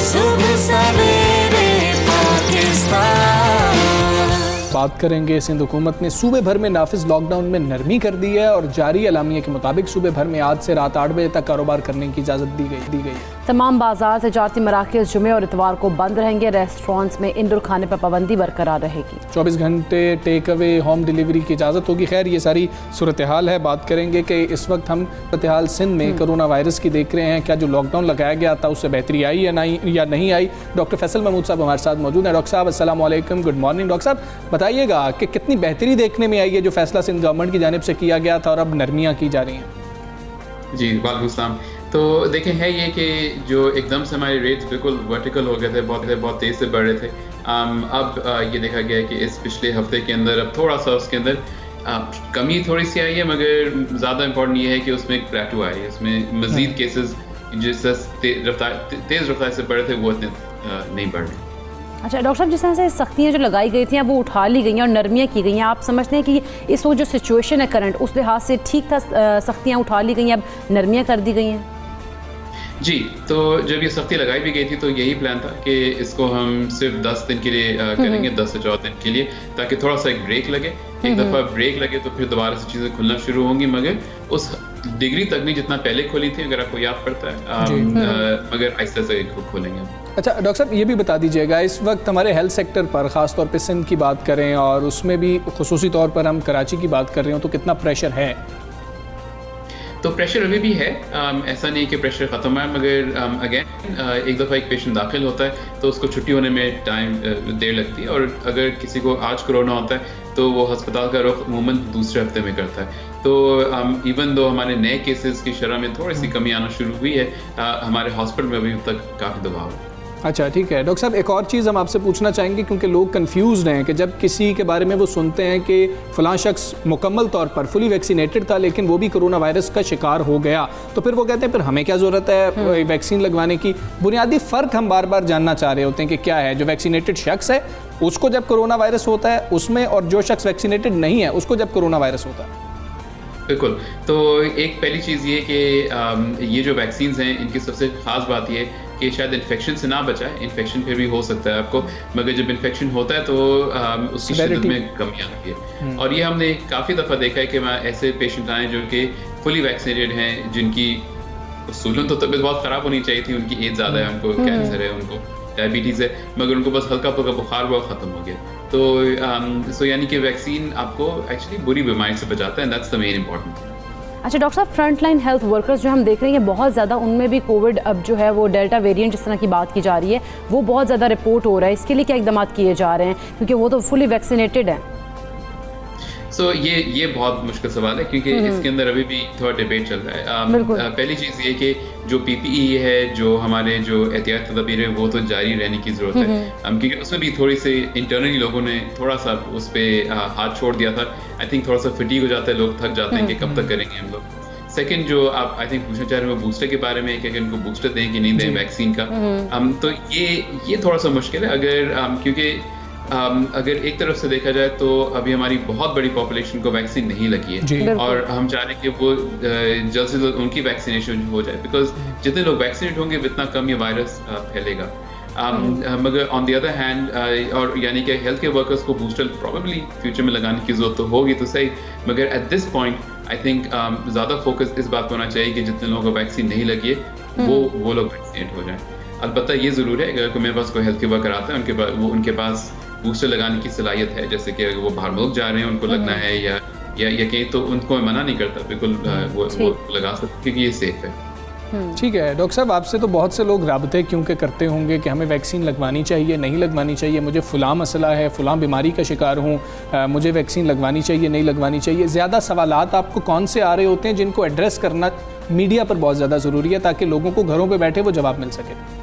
सुबह सवेरे पाकिस्तान। बात करेंगे, सिंध हुकूमत ने सूबे भर में नाफिज लॉकडाउन में नरमी कर दी है और जारी अलामिया के मुताबिक सूबे भर में आज से रात 8 बजे तक कारोबार करने की इजाज़त दी गई। तमाम बाजार, तजारती मराकज़ जुमे और इतवार को बंद रहेंगे। रेस्टोरेंट्स में इंडोर खाने पर पाबंदी बरकरार रहेगी। 24 घंटे टेक अवे, होम डिलीवरी की इजाज़त होगी। खैर, ये सारी सूरत हाल है। बात करेंगे कि इस वक्त हम सूरत हाल सिंध में कोरोना वायरस की देख रहे हैं। क्या जो लॉकडाउन लगाया गया था उससे बेहतरी आई या नहीं आई? डॉक्टर फैसल महमूद साहब हमारे साथ मौजूद हैं। डॉक्टर साहब अस्सलाम वालेकुम, गुड मॉर्निंग। डॉक्टर साहब बताइएगा कि कितनी बेहतरी देखने में आई है जो फैसला सिंध गवर्नमेंट की जानिब से किया गया था और अब नरमियाँ की जा रही हैं? जी वालेकुम सलाम। तो देखें, है ये कि जो एकदम से हमारे रेट्स बिल्कुल वर्टिकल हो गए थे, बहुत तेज़ से बढ़ रहे थे। अब ये देखा गया है कि इस पिछले हफ्ते के अंदर अब थोड़ा सा उसके अंदर कमी थोड़ी सी आई है, मगर ज़्यादा इम्पोर्टेंट ये है कि उसमें एक प्लेटू आई है। उसमें मज़ीद केसेस जिस तेज़ रफ्तार से बढ़ रहे थे वो इतने नहीं बढ़ रहे। अच्छा डॉक्टर साहब, जिस तरह से सख्तियाँ जो लगाई गई थी वो उठा ली गई हैं और नरमियाँ की गई हैं, आप समझते हैं कि इस वक्त जो सिचुएशन है करंट उस लिहाज से ठीक था, सख्तियाँ उठा ली गई हैं, अब नरमियाँ कर दी गई हैं? जी, तो जब ये सख्ती लगाई भी गई थी तो यही प्लान था कि इसको हम सिर्फ 10 दिन के लिए करेंगे, 10 से 14 दिन के लिए, ताकि थोड़ा सा एक ब्रेक लगे। एक दफ़ा ब्रेक लगे तो फिर दोबारा से चीज़ें खुलना शुरू होंगी, मगर उस डिग्री तक नहीं जितना पहले खोली थी, अगर आपको याद पड़ता है, मगर आहिस्ता से खोलेंगे। अच्छा डॉक्टर साहब, ये भी बता दीजिएगा, इस वक्त हमारे हेल्थ सेक्टर पर ख़ास तौर पे सिंध की बात करें और उसमें भी खुसूसी तौर पर हम कराची की बात कर रहे हो, तो कितना प्रेशर है? तो प्रेशर अभी भी है, ऐसा नहीं कि प्रेशर ख़त्म है, मगर अगेन एक दफ़ा एक पेशेंट दाखिल होता है तो उसको छुट्टी होने में देर लगती है, और अगर किसी को आज कोरोना होता है तो वो हस्पताल का रुख अमूमन दूसरे हफ्ते में करता है। तो इवन दो हमारे नए केसेस की शरह में थोड़ी सी कमी आना शुरू हुई है, हमारे हॉस्पिटल में अभी तक काफ़ी दबाव है। अच्छा ठीक है डॉक्टर साहब, एक और चीज़ हम आपसे पूछना चाहेंगे, क्योंकि लोग कंफ्यूज्ड हैं कि जब किसी के बारे में वो सुनते हैं कि फ़लाँ शख्स मुकम्मल तौर पर फुली वैक्सीनेटेड था लेकिन वो भी कोरोना वायरस का शिकार हो गया, तो फिर वो कहते हैं फिर हमें क्या ज़रूरत है वैक्सीन लगवाने की। बुनियादी फ़र्क हम बार बार जानना चाह रहे होते हैं कि क्या है। जो वैक्सीनेटेड शख्स है उसको जब कोरोना वायरस होता है उसमें, और जो शख्स वैक्सीनेटेड नहीं है उसको जब कोरोना वायरस होता है। बिल्कुल, तो एक पहली चीज़ ये कि ये जो वैक्सीन्स हैं इनकी सबसे ख़ास बात ये कि शायद इन्फेक्शन से ना बचाए, इन्फेक्शन फिर भी हो सकता है आपको, मगर जब इन्फेक्शन होता है तो उसकी शिद्दत में कमी आती है। और ये हमने काफ़ी दफ़ा देखा है कि ऐसे पेशेंट आए जो कि फुली वैक्सीनेटेड हैं, जिनकी उसूलन तो तबीयत बहुत ख़राब होनी चाहिए थी, उनकी एज ज़्यादा है, उनको कैंसर है, उनको डायबिटीज़ है, मगर उनको बस हल्का फुल्का बुखार हुआ ख़त्म हो गया। तो यानी कि वैक्सीन आपको एक्चुअली बुरी बीमारी से बचाता है, that's the main important thing. अच्छा डॉक्टर साहब, फ्रंट लाइन हेल्थ वर्कर्स जो हम देख रहे हैं बहुत ज़्यादा, उनमें भी कोविड अब जो है वो डेल्टा वेरिएंट जिस तरह की बात की जा रही है वो बहुत ज़्यादा रिपोर्ट हो रहा है, इसके लिए क्या इकदाम किए जा रहे हैं, क्योंकि वो तो फुली वैक्सीनेटेड है? ये बहुत मुश्किल सवाल है, क्योंकि इसके अंदर अभी भी थोड़ा डिबेट चल रहा है। पहली चीज़ ये कि जो PPE है, जो हमारे जो एहतियात तदबीर है, वो तो जारी रहने की ज़रूरत है, क्योंकि उसमें भी थोड़ी सी इंटरनली लोगों ने थोड़ा सा उस पर हाथ छोड़ दिया था। आई थिंक थोड़ा सा फटीग हो जाता है, लोग थक जाते हैं कि कब तक करेंगे हम लोग। सेकंड जो आप आई थिंक पूछना चाह रहे हो बूस्टर के बारे में, कि इनको बूस्टर दें कि नहीं दें वैक्सीन का, तो ये थोड़ा सा मुश्किल है। अगर क्योंकि अगर एक तरफ से देखा जाए तो अभी हमारी बहुत बड़ी पॉपुलेशन को वैक्सीन नहीं लगी है, और हम चाह रहे हैं कि वो जल्द से जल्द उनकी वैक्सीनेशन हो जाए, बिकॉज जितने लोग वैक्सीनेट होंगे उतना कम ये वायरस फैलेगा। मगर ऑन द अदर हैंड, और यानी कि हेल्थ केयर वर्कर्स को बूस्टर प्रॉबेबली फ्यूचर में लगाने की जरूरत तो होगी तो सही, मगर at this point I think ज़्यादा फोकस इस बात पर होना चाहिए कि जितने लोगों को वैक्सीन नहीं लगी है वो लोग वैक्सीनेट हो जाएं। अलबत्ता ये ज़रूर है, अगर मेरे पास कोई हेल्थ केयर वर्कर आता है उनके पास बूस्टर लगाने की सलाहियत है, जैसे कि अगर वो बाहर मुल्क जा रहे हैं उनको लगना है या कहीं, तो उनको मना नहीं करता, बिल्कुल वो लगा सकते क्योंकि ये सेफ है। ठीक है डॉक्टर साहब, आपसे तो बहुत से लोग राब्ते क्योंकि करते होंगे कि हमें वैक्सीन लगवानी चाहिए, नहीं लगवानी चाहिए, मुझे फ़लाँ मसला है, फ़लाँ बीमारी का शिकार हूँ, मुझे वैक्सीन लगवानी चाहिए, नहीं लगवानी चाहिए। ज़्यादा सवालात आपको कौन से आ रहे होते हैं जिनको एड्रेस करना मीडिया पर बहुत ज़्यादा ज़रूरी है, ताकि लोगों को घरों पर बैठे वो जवाब मिल सके?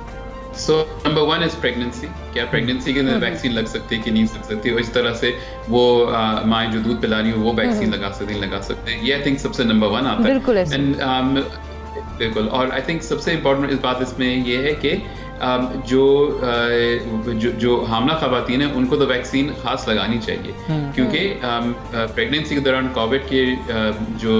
So number 1 is pregnancy. क्या प्रेगनेंसी के अंदर वैक्सीन लग सकती है कि नहीं लग सकती, और इस तरह से वो माएँ जो दूध पिला रही हो वो वैक्सीन लगा सकते नहीं लगा सकते, ये आई थिंक सबसे नंबर 1 आता है। बिल्कुल, और आई थिंक सबसे इम्पोर्टेंट इस बात इसमें ये है कि जो हामला ख़वातीन हैं उनको तो वैक्सीन ख़ास लगानी चाहिए, क्योंकि प्रेगनेंसी के दौरान कोविड के जो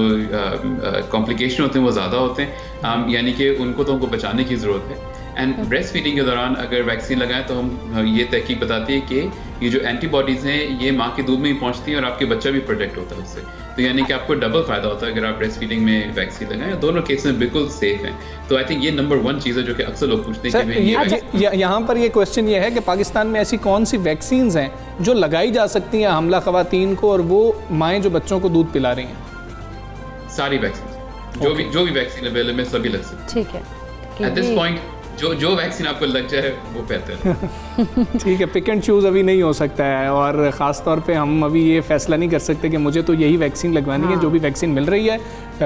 कॉम्प्लिकेशन होते हैं वो ज़्यादा होते हैं, यानी कि उनको बचाने की ज़रूरत है। एंड ब्रेस्ट फीडिंग के दौरान अगर वैक्सीन लगाएं तो हम ये तहकीक बताती है कि ये जो एंटीबॉडीज़ हैं ये माँ के दूध में ही पहुँचती हैं और आपके बच्चा भी प्रोटेक्ट होता है उससे, तो यानी कि आपको डबल फ़ायदा होता है अगर आप ब्रेस्ट फीडिंग में वैक्सीन लगाएं। दोनों केस में बिल्कुल सेफ हैं। तो आई थिंक ये नंबर 1 चीज़ है जो कि अक्सर लोग पूछते हैं कि यहाँ पर ये क्वेश्चन ये है कि पाकिस्तान में ऐसी कौन सी वैक्सीन हैं जो लगाई जा सकती हैं हमला ख़वातीन को और वो माएँ जो बच्चों को दूध पिला रही हैं? सारी वैक्सीन जो भी वैक्सीन अवेलेबल है सभी लग सकती है। ठीक है, एट दिस पॉइंट जो वैक्सीन आपको लग जाए वो बेहतर है। ठीक है, पिक एंड चूज़ अभी नहीं हो सकता है, और ख़ास तौर पे हम अभी ये फैसला नहीं कर सकते कि मुझे तो यही वैक्सीन लगवानी है। जो भी वैक्सीन मिल रही है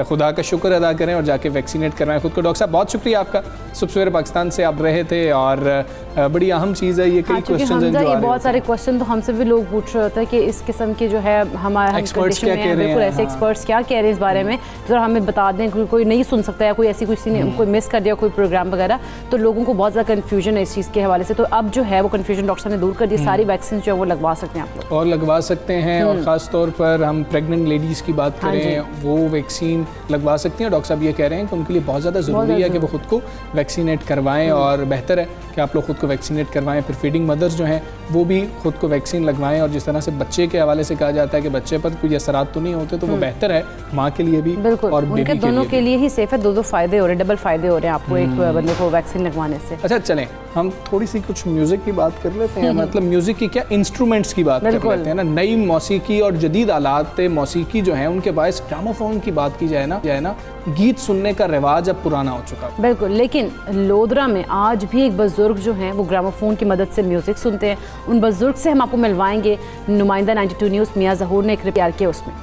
खुदा का शुक्र अदा करें और जाके वैक्सीनेट करवाएं खुद को। डॉक्टर साहब बहुत शुक्रिया आपका, सुबह सवेरे पाकिस्तान से आप रहे थे, और बड़ी अहम चीज़ है ये। कई क्वेश्चन हैं जो बहुत सारे क्वेश्चन तो हमसे भी लोग पूछ रहे होते हैं कि इस किस्म के जो है हमारे एक्सपर्ट्स क्या कह रहे हैं, ऐसे एक्सपर्ट्स क्या कह रहे हैं इस बारे में, ज़रा हमें बता दें। कोई नहीं सुन सकता है, कोई ऐसी किसी ने कोई मिस कर दिया कोई प्रोग्राम वगैरह, तो लोगों को बहुत ज़्यादा कन्फ्यूजन है इस चीज़ के हवाले से। तो अब जो है वो कन्फ्यूजन डॉक्टर ने दूर कर दी, सारी वैक्सीन जो है वो लगवा सकते हैं आप लोग, और लगवा सकते हैं। और ख़ास तौर पर हम प्रेग्नेंट लेडीज़ की बात करें, वो वैक्सीन लगवा सकती हैं। डॉक्टर साहब ये कह रहे हैं कि उनके लिए बहुत ज़्यादा ज़रूरी है कि वो खुद को वैक्सीनेट करवाएं, और बेहतर है कि आप लोग खुद को वैक्सीनेट करवाएं। फिर फीडिंग मदर्स जो हैं वो भी खुद को वैक्सीन लगवाएं, और जिस तरह से बच्चे के हवाले से कहा जाता है कि बच्चे पर कोई असरात तो नहीं होते, तो वो बेहतर है माँ के लिए भी और बेबी के लिए दोनों के लिए ही सेफ है। दो फ़ायदे हो रहे हैं, डबल फ़ायदे हो रहे हैं आपको एक बंदे को वैक्सीन लगवाने से। अच्छा चलें हम थोड़ी सी कुछ म्यूज़िक की बात कर लेते हैं, मतलब म्यूज़िक की क्या, इंस्ट्रूमेंट्स की बात कर लेते हैं ना। नई मौसीकी और जदीद आलात मौसीकी जो हैं उनके बायस ग्रामोफोन की बात की जाए ना, गीत सुनने का रिवाज अब पुराना हो चुका है। बिल्कुल, लेकिन लोधरा में आज भी एक बुजुर्ग जो हैं वो ग्रामोफोन की मदद से म्यूज़िक सुनते हैं। उन बुजुर्ग से हम आपको मिलवाएंगे। नुमाइंदा 92 न्यूज़ मियाँ ज़हूर ने एक प्यार किया उसमें।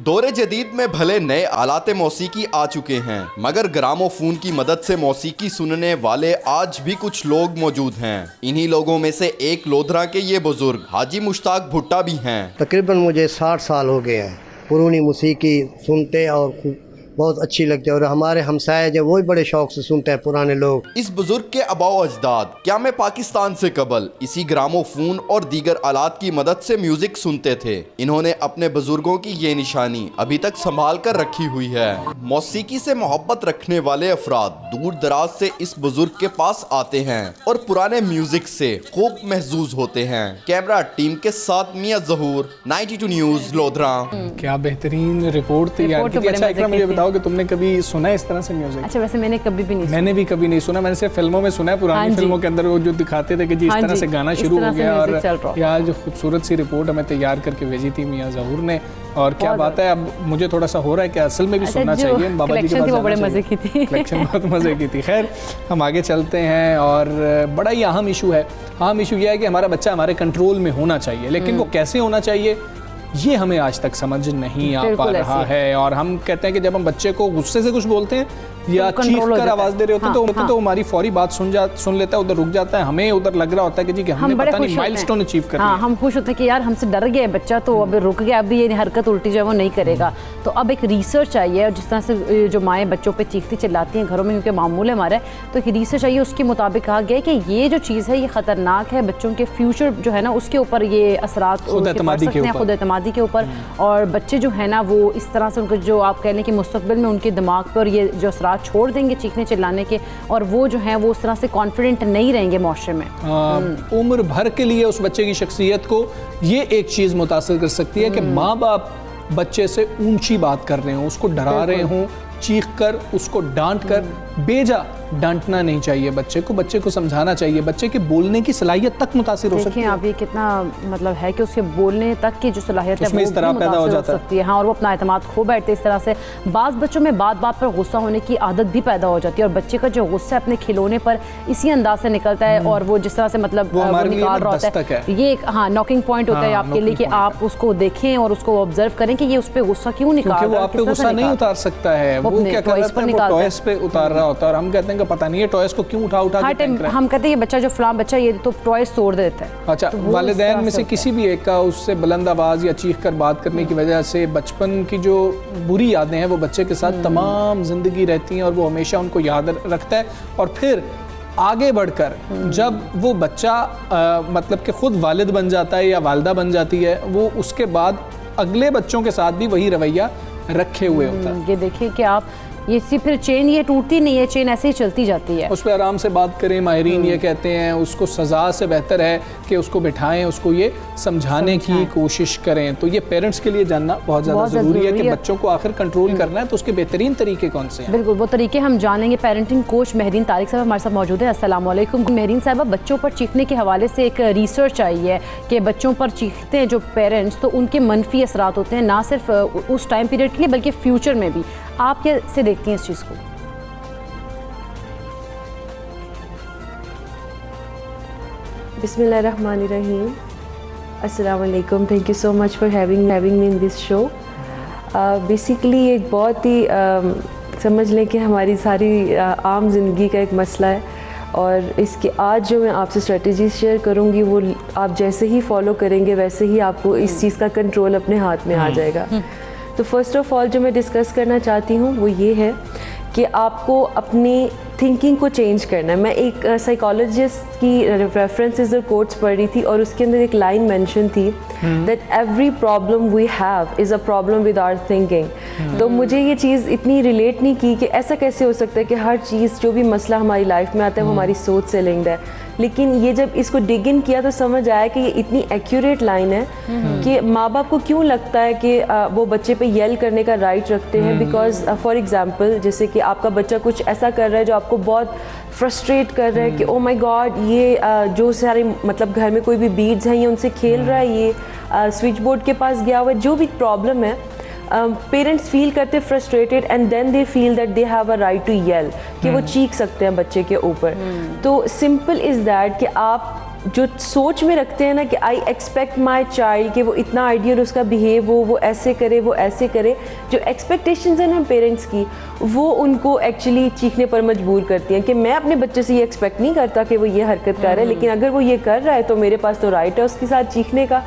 दौरे जदीद में भले नए आलाते मौसीकी आ चुके हैं, मगर ग्रामोफोन की मदद से मौसीकी सुनने वाले आज भी कुछ लोग मौजूद हैं। इन्हीं लोगों में से एक लोधरा के ये बुजुर्ग हाजी मुश्ताक भुट्टा भी हैं। तकरीबन मुझे 60 साल हो गए हैं पुरानी मौसीकी सुनते और बहुत अच्छी लगती है, और हमारे हमसाए जो वो भी बड़े शौक से सुनते हैं पुराने लोग। इस बुजुर्ग के अबाव अजदाद क्या में पाकिस्तान से कबल इसी ग्रामोफोन और दीगर आलात की मदद से म्यूजिक सुनते थे। इन्होंने अपने बुजुर्गों की ये निशानी अभी तक संभाल कर रखी हुई है। मौसीकी से मोहब्बत रखने वाले अफराद दूर दराज से इस बुजुर्ग के पास आते हैं और पुराने म्यूजिक से खूब महजूज होते हैं। कैमरा टीम के साथ मियाँ ज़हूर, 92 न्यूज़ लोधरा। क्या बेहतरीन रिपोर्ट तैयार की थी। अच्छा इकरा मुझे बताओ कि तुमने कभी सुना है इस तरह से म्यूजिक? अच्छा वैसे मैंने कभी भी नहीं सुना। मैंने भी कभी नहीं सुना, मैंने सिर्फ फिल्मों में सुना है। पुरानी फिल्मों के अंदर वो जो दिखाते थे कि जी इस तरह से गाना शुरू हो गया, और यार जो खूबसूरत सी रिपोर्ट हमें तैयार करके भेजी थी मियाँ ज़हूर ने। और क्या बात है, अब मुझे थोड़ा सा हो रहा है कि असल में भी सुनना चाहिए। बाबा जी के पास बड़े मजे की थी, कलेक्शन बहुत मजे की थी। खैर हम आगे चलते हैं, और बड़ा ही अहम इशू है। अहम इशू यह है कि हमारा बच्चा हमारे कंट्रोल में होना चाहिए, लेकिन वो कैसे होना चाहिए ये हमें आज तक समझ नहीं आ पा रहा है। और हम कहते हैं कि जब हम बच्चे को गुस्से से कुछ बोलते हैं या चीख कर आवाज दे रहे होते हैं तो हमारी फौरी बात सुन लेता है, उधर रुक जाता है। हमें उधर लग रहा होता है कि जी कि हमने पता नहीं माइलस्टोन अचीव कर लिया। हम खुश होते हैं कि यार हमसे डर गया बच्चा, तो अब रुक गया, अभी ये हरकत उल्टी जो है वो नहीं करेगा। तो अब एक रिसर्च चाहिए, और जिस तरह से जो माएँ बच्चों पे चीखती चिल्लाती हैं घरों में, क्योंकि मामूल है हमारा, तो एक रिसर्च चाहिए। उसके मुताबिक कहा गया कि ये जो चीज़ है ये ख़तरनाक है, बच्चों के फ्यूचर जो है ना उसके ऊपर ये असरात खुद एतमादी के ऊपर। और बच्चे जो है ना वो इस तरह से उनको जो आप कह लें कि मुस्तकबिल में उनके दिमाग पर ये जो असरात छोड़ देंगे चीखने चिल्लाने के, और वो जो है वो उस तरह से कॉन्फिडेंट नहीं रहेंगे माशरे में। उम्र भर के लिए उस बच्चे की शख्सियत को ये एक चीज़ मुतासिर कर सकती है कि माँ बाप बच्चे से ऊंची बात कर रहे हों, उसको डरा रहे हों, चीख कर उसको डांट कर। बेजा डांटना नहीं चाहिए बच्चे को समझाना चाहिए। बच्चे के बोलने की सलाहियत तक मुतासिर हो सकती है। आप ये कितना मतलब है कि उसके बोलने तक की जो सलाहियत है वो इस तरह पैदा हो जाती है। हाँ, और वो अपना एतमाद खो बैठते इस तरह से। बाज़ बच्चों में बात बात पर गुस्सा होने की आदत भी पैदा हो जाती है, और बच्चे का जो गुस्सा अपने खिलौने पर इसी अंदाज से निकलता है, और वो जिस तरह से मतलब वो निकाल रहा होता है, ये एक नॉकिंग पॉइंट होता है आपके लिए कि आप उसको देखें और उसको ऑब्जर्व करें कि ये उस पर गुस्सा क्यों निकाल रहा है। वो गुस्सा नहीं उतार सकता है, वो क्या कर रहा है, टॉयज पे उतार रहा होता है, और हम कहते हैं कि पता नहीं है टॉयज को क्यों उठा के हम कहते हैं ये बच्चा जो फलां बच्चा ये तो टॉयज तोड़ देता है। अच्छा, तो वालिदैन में से किसी भी एक का उससे बुलंद आवाज़ या चीख कर बात करने की वजह से बचपन की जो बुरी यादें हैं वो बच्चे के साथ तमाम ज़िंदगी रहती हैं, और वो हमेशा उनको याद रखता है। और फिर आगे बढ़कर जब वो बच्चा मतलब कि खुद वालिद बन जाता है या वालिदा बन जाती है, वो उसके बाद अगले बच्चों के साथ भी वही रवैया रखे हुए होता है। ये देखिए कि आप ये फिर चेन ये टूटती नहीं है, चेन ऐसे ही चलती जाती है। उस पर आराम से बात करें। माहिरीन ये कहते हैं उसको सज़ा से बेहतर है कि उसको बिठाएं, उसको ये समझाने की कोशिश करें। तो ये पेरेंट्स के लिए जानना बहुत ज़्यादा ज़रूरी है कि बच्चों को आखिर कंट्रोल करना है तो उसके बेहतरीन तरीके कौन से हैं। बिल्कुल, वो तरीके हम जान लेंगे। पेरेंटिंग कोच महरीन तारिक साहब हमारे साथ मौजूद है। अस्सलाम वालेकुम महरीन साहब, बच्चों पर चीखने के हवाले से एक रिसर्च आई है कि बच्चों पर चीखते हैं जो पेरेंट्स तो उनके मनफी असरात होते हैं, ना सिर्फ उस टाइम पीरियड के लिए बल्कि फ्यूचर में भी। आप कैसे देखती हैं इस चीज़ को? बिस्मिल्लाहिर्रहमानिर्रहीम, अस्सलाम वालेकुम, thank you so much for having me in this show. Basically एक बहुत ही समझ लें कि हमारी सारी आम ज़िंदगी का एक मसला है, और इसके आज जो मैं आपसे स्ट्रेटजीज शेयर करूँगी वो आप जैसे ही फॉलो करेंगे वैसे ही आपको इस चीज़ का कंट्रोल अपने हाथ में आ जाएगा। तो फर्स्ट ऑफ़ ऑल जो मैं डिस्कस करना चाहती हूँ वो ये है कि आपको अपनी थिंकिंग को चेंज करना है। मैं एक साइकोलॉजिस्ट की रेफरेंसेस और कोट्स पढ़ रही थी और उसके अंदर एक लाइन मेंशन थी that every problem we have is a problem with our thinking. तो मुझे ये चीज़ इतनी रिलेट नहीं की कि ऐसा कैसे हो सकता है कि हर चीज़ जो भी मसला हमारी लाइफ में आता है वो हमारी सोच से लिंक्ड है। लेकिन ये जब इसको डिग इन किया तो समझ आया कि ये इतनी एक्यूरेट लाइन है कि माँ बाप को क्यों लगता है कि वो बच्चे पे येल करने का राइट रखते हैं। बिकॉज फॉर एग्जांपल जैसे कि आपका बच्चा कुछ ऐसा कर रहा है जो आपको बहुत फ्रस्ट्रेट कर रहा है कि ओ माय गॉड ये जो सारे मतलब घर में कोई भी बीड्स हैं ये उनसे खेल रहा है, ये स्विच बोर्ड के पास गया हुआ है, जो भी प्रॉब्लम है पेरेंट्स फील करते frustrated and then they feel that they have a right to yell, कि वो चीख सकते हैं बच्चे के ऊपर। तो सिंपल इज़ दैट कि आप जो सोच में रखते हैं ना कि आई एक्सपेक्ट माई चाइल्ड कि वो इतना आइडियल उसका बिहेव हो, वो ऐसे करे वो ऐसे करे, जो एक्सपेक्टेशंस हैं ना पेरेंट्स की वो उनको एक्चुअली चीखने पर मजबूर करती हैं कि मैं अपने बच्चे से ये एक्सपेक्ट नहीं करता कि वो ये हरकत कर रहा है, लेकिन अगर वो ये कर रहा है तो मेरे पास तो राइट है उसके साथ चीखने का।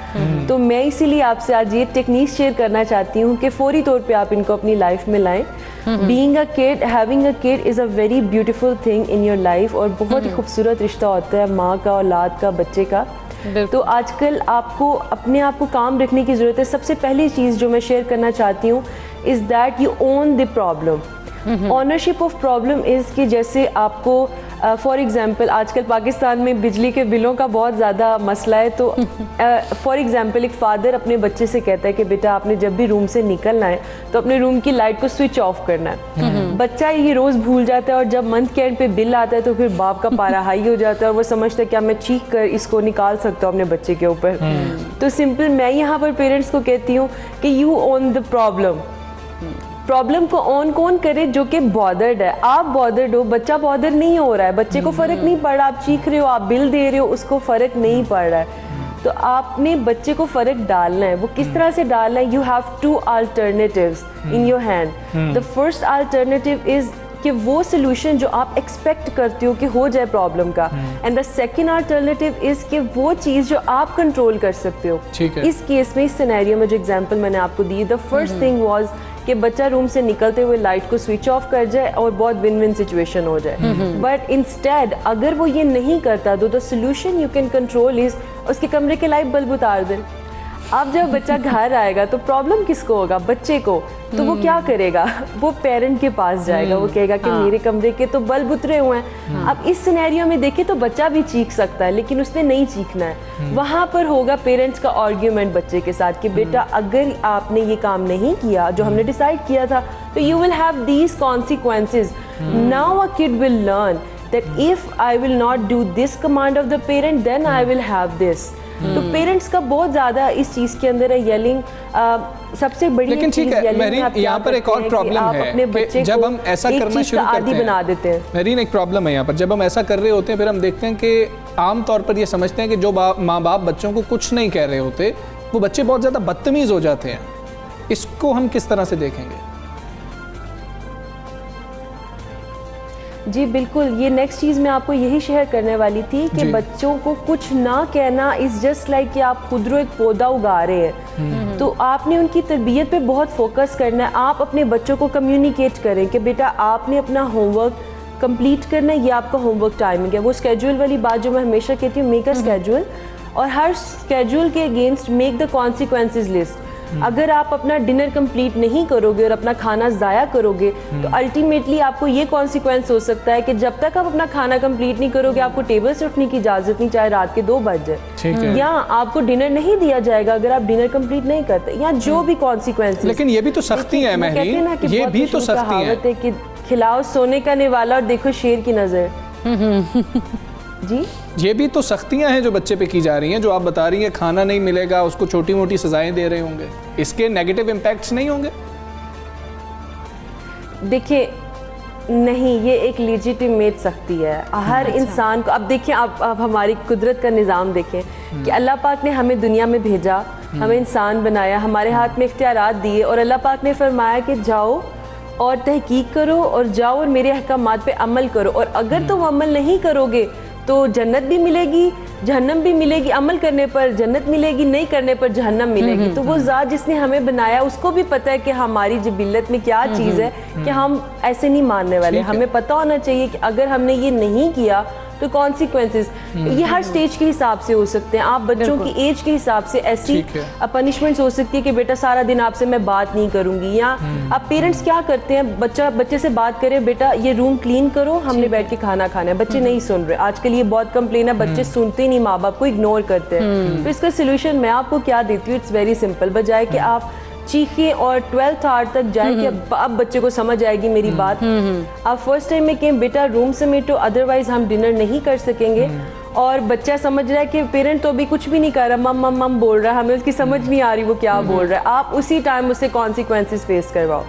तो मैं इसीलिए आपसे आज ये टेक्निक शेयर करना चाहती हूँ कि फौरी तौर पर आप इनको अपनी लाइफ में लाएँ। Being a kid, having a kid is a very beautiful thing in your life, और बहुत ही खूबसूरत रिश्ता होता है माँ का, औलाद का, बच्चे का। तो आजकल आपको अपने आप को काम रखने की ज़रूरत है। सबसे पहली चीज़ जो मैं शेयर करना चाहती हूँ is that you own the problem. Ownership of problem is कि जैसे आपको फॉर एग्ज़ाम्पल आजकल पाकिस्तान में बिजली के बिलों का बहुत ज़्यादा मसला है। तो फॉर एग्ज़ाम्पल एक फ़ादर अपने बच्चे से कहता है कि बेटा आपने जब भी रूम से निकलना है तो अपने रूम की लाइट को स्विच ऑफ करना है। बच्चा ये रोज़ भूल जाता है और जब मंथ के एंड पे बिल आता है तो फिर बाप का पारा हाई हो जाता है और वो समझता है क्या मैं चीख कर इसको निकाल सकता हूँ अपने बच्चे के ऊपर। तो सिंपल मैं यहाँ पर पेरेंट्स को कहती हूँ कि you own the problem. Problem को ऑन कौन करे? जो कि बॉदर्ड है। आप बॉदर्ड हो, बच्चा बॉदर नहीं हो रहा है, बच्चे को फ़र्क नहीं पड़ रहा, आप चीख रहे हो, आप बिल दे रहे हो, उसको फ़र्क नहीं पड़ रहा है। तो आपने बच्चे को फ़र्क डालना है। वो किस तरह से डालना है? You have two alternatives in your hand. The first alternative is कि वो सोल्यूशन जो आप एक्सपेक्ट करते हो कि हो जाए प्रॉब्लम का, and the second alternative is कि वो चीज़ जो आप कंट्रोल कर सकते हो। इस केस में, इस सिनेरियो में जो एग्जांपल मैंने आपको दी, द फर्स्ट थिंग वाज कि बच्चा रूम से निकलते हुए लाइट को स्विच ऑफ कर जाए और बहुत विन विन सिचुएशन हो जाए। बट इंस्टेड अगर वो ये नहीं करता तो the solution you can control is उसके कमरे के लाइट बल्ब उतार दें। अब जब बच्चा घर आएगा तो प्रॉब्लम किसको होगा? बच्चे को। तो वो क्या करेगा? वो पेरेंट के पास जाएगा, वो कहेगा कि मेरे कमरे के तो बल्ब उतरे हुए हैं। अब इस सिनेरियो में देखे तो बच्चा भी चीख सकता है, लेकिन उसने नहीं चीखना है। वहाँ पर होगा पेरेंट्स का आर्ग्यूमेंट बच्चे के साथ कि बेटा अगर आपने ये काम नहीं किया जो हमने डिसाइड किया था तो you will have these consequences. Now a kid will learn that if I will not do this command of the parent then I will have this. तो पेरेंट्स का बहुत ज़्यादा इस चीज़ के अंदर है येलिंग। सबसे बड़ी लेकिन ठीक है मेरीन, यहाँ पर एक और प्रॉब्लम है कि जब हम ऐसा करना शुरू करते हैं बना देते हैं। मेरीन एक प्रॉब्लम है यहाँ पर, जब हम ऐसा कर रहे होते हैं फिर हम देखते हैं कि आम तौर पर ये समझते हैं कि जो माँ बाप बच्चों को कुछ नहीं कह रहे होते वो बच्चे बहुत ज़्यादा बदतमीज़ हो जाते हैं। इसको हम किस तरह से देखेंगे? जी बिल्कुल, ये नेक्स्ट चीज़ मैं आपको यही शेयर करने वाली थी कि बच्चों को कुछ ना कहना इज़ जस्ट लाइक कि आप खुद एक पौधा उगा रहे हैं। तो आपने उनकी तरबियत पे बहुत फोकस करना है। आप अपने बच्चों को कम्युनिकेट करें कि बेटा आपने अपना होमवर्क कंप्लीट करना है, ये आपका होमवर्क टाइमिंग है। वो स्केड्यूल वाली बात जो मैं हमेशा कहती हूँ, मेक अ स्केड्यूल, और हर स्केड्यूल के against make the consequences list. अगर आप अपना डिनर कंप्लीट नहीं करोगे और अपना खाना ज़ाया करोगे तो अल्टीमेटली आपको ये कॉन्सिक्वेंस हो सकता है कि जब तक आप अपना खाना कंप्लीट नहीं करोगे आपको टेबल से उठने की इजाज़त नहीं, चाहे रात के 2 बज जाए, या आपको डिनर नहीं दिया जाएगा अगर आप डिनर कंप्लीट नहीं करते, या जो भी कॉन्सिक्वेंस। लेकिन ये भी तो सख्ती है महरीन, ये भी तो सख्ती है कि खिलाओ सोने का निवाला और देखो शेर की नज़र। जी, ये भी तो सख्तियां हैं जो बच्चे पे की जा रही हैं। जो आप बता रही हैं खाना नहीं मिलेगा, उसको छोटी मोटी सजाएं दे रहे होंगे, इसके नेगेटिव इम्पैक्ट्स नहीं होंगे? देखिए नहीं, ये एक लेजिटिमेट सख्ती है हर इंसान को। अब देखिए, आप हमारी कुदरत का निज़ाम देखें कि अल्लाह पाक ने हमें दुनिया में भेजा, हमें इंसान बनाया, हमारे हाथ में इख्तियारात दिए, और अल्लाह पाक ने फरमाया कि जाओ और तहकीक करो और जाओ और मेरे अहकामात पे अमल करो, और अगर तुम अमल नहीं करोगे तो जन्नत भी मिलेगी, जहन्नम भी मिलेगी। अमल करने पर जन्नत मिलेगी, नहीं करने पर जहन्नम मिलेगी। तो वो ज़ात जिसने हमें बनाया उसको भी पता है कि हमारी जिबिल्लत में क्या चीज़ है, कि हम ऐसे नहीं मानने वाले। हमें पता होना चाहिए कि अगर हमने ये नहीं किया तो कॉन्सिक्वेंसेस ये हर स्टेज के हिसाब से हो सकते हैं। आप बच्चों की एज के हिसाब से ऐसी पनिशमेंट्स हो सकती है कि बेटा सारा दिन आपसे मैं बात नहीं करूंगी, या अब पेरेंट्स क्या करते हैं, बच्चे से बात करें, बेटा ये रूम क्लीन करो, हमने बैठ के खाना खाना है, बच्चे नहीं सुन रहे। आजकल ये बहुत कंप्लेन है, बच्चे सुनते नहीं, माँ बाप को इग्नोर करते हैं। तो इसका सोल्यूशन मैं आपको क्या देती हूँ, इट्स वेरी सिंपल। बजाय कि आप चीखें और 12th आवर तक जाए कि अब बच्चे को समझ आएगी मेरी बात, आप फर्स्ट टाइम में कहें बेटा रूम समेटो, अदरवाइज हम डिनर नहीं कर सकेंगे। और बच्चा समझ रहा है कि पेरेंट तो अभी कुछ भी नहीं कर रहा, मम मम मम बोल रहा है, हमें उसकी समझ नहीं आ रही वो क्या बोल रहा है। आप उसी टाइम उससे कॉन्सिक्वेंसेस फेस करवाओ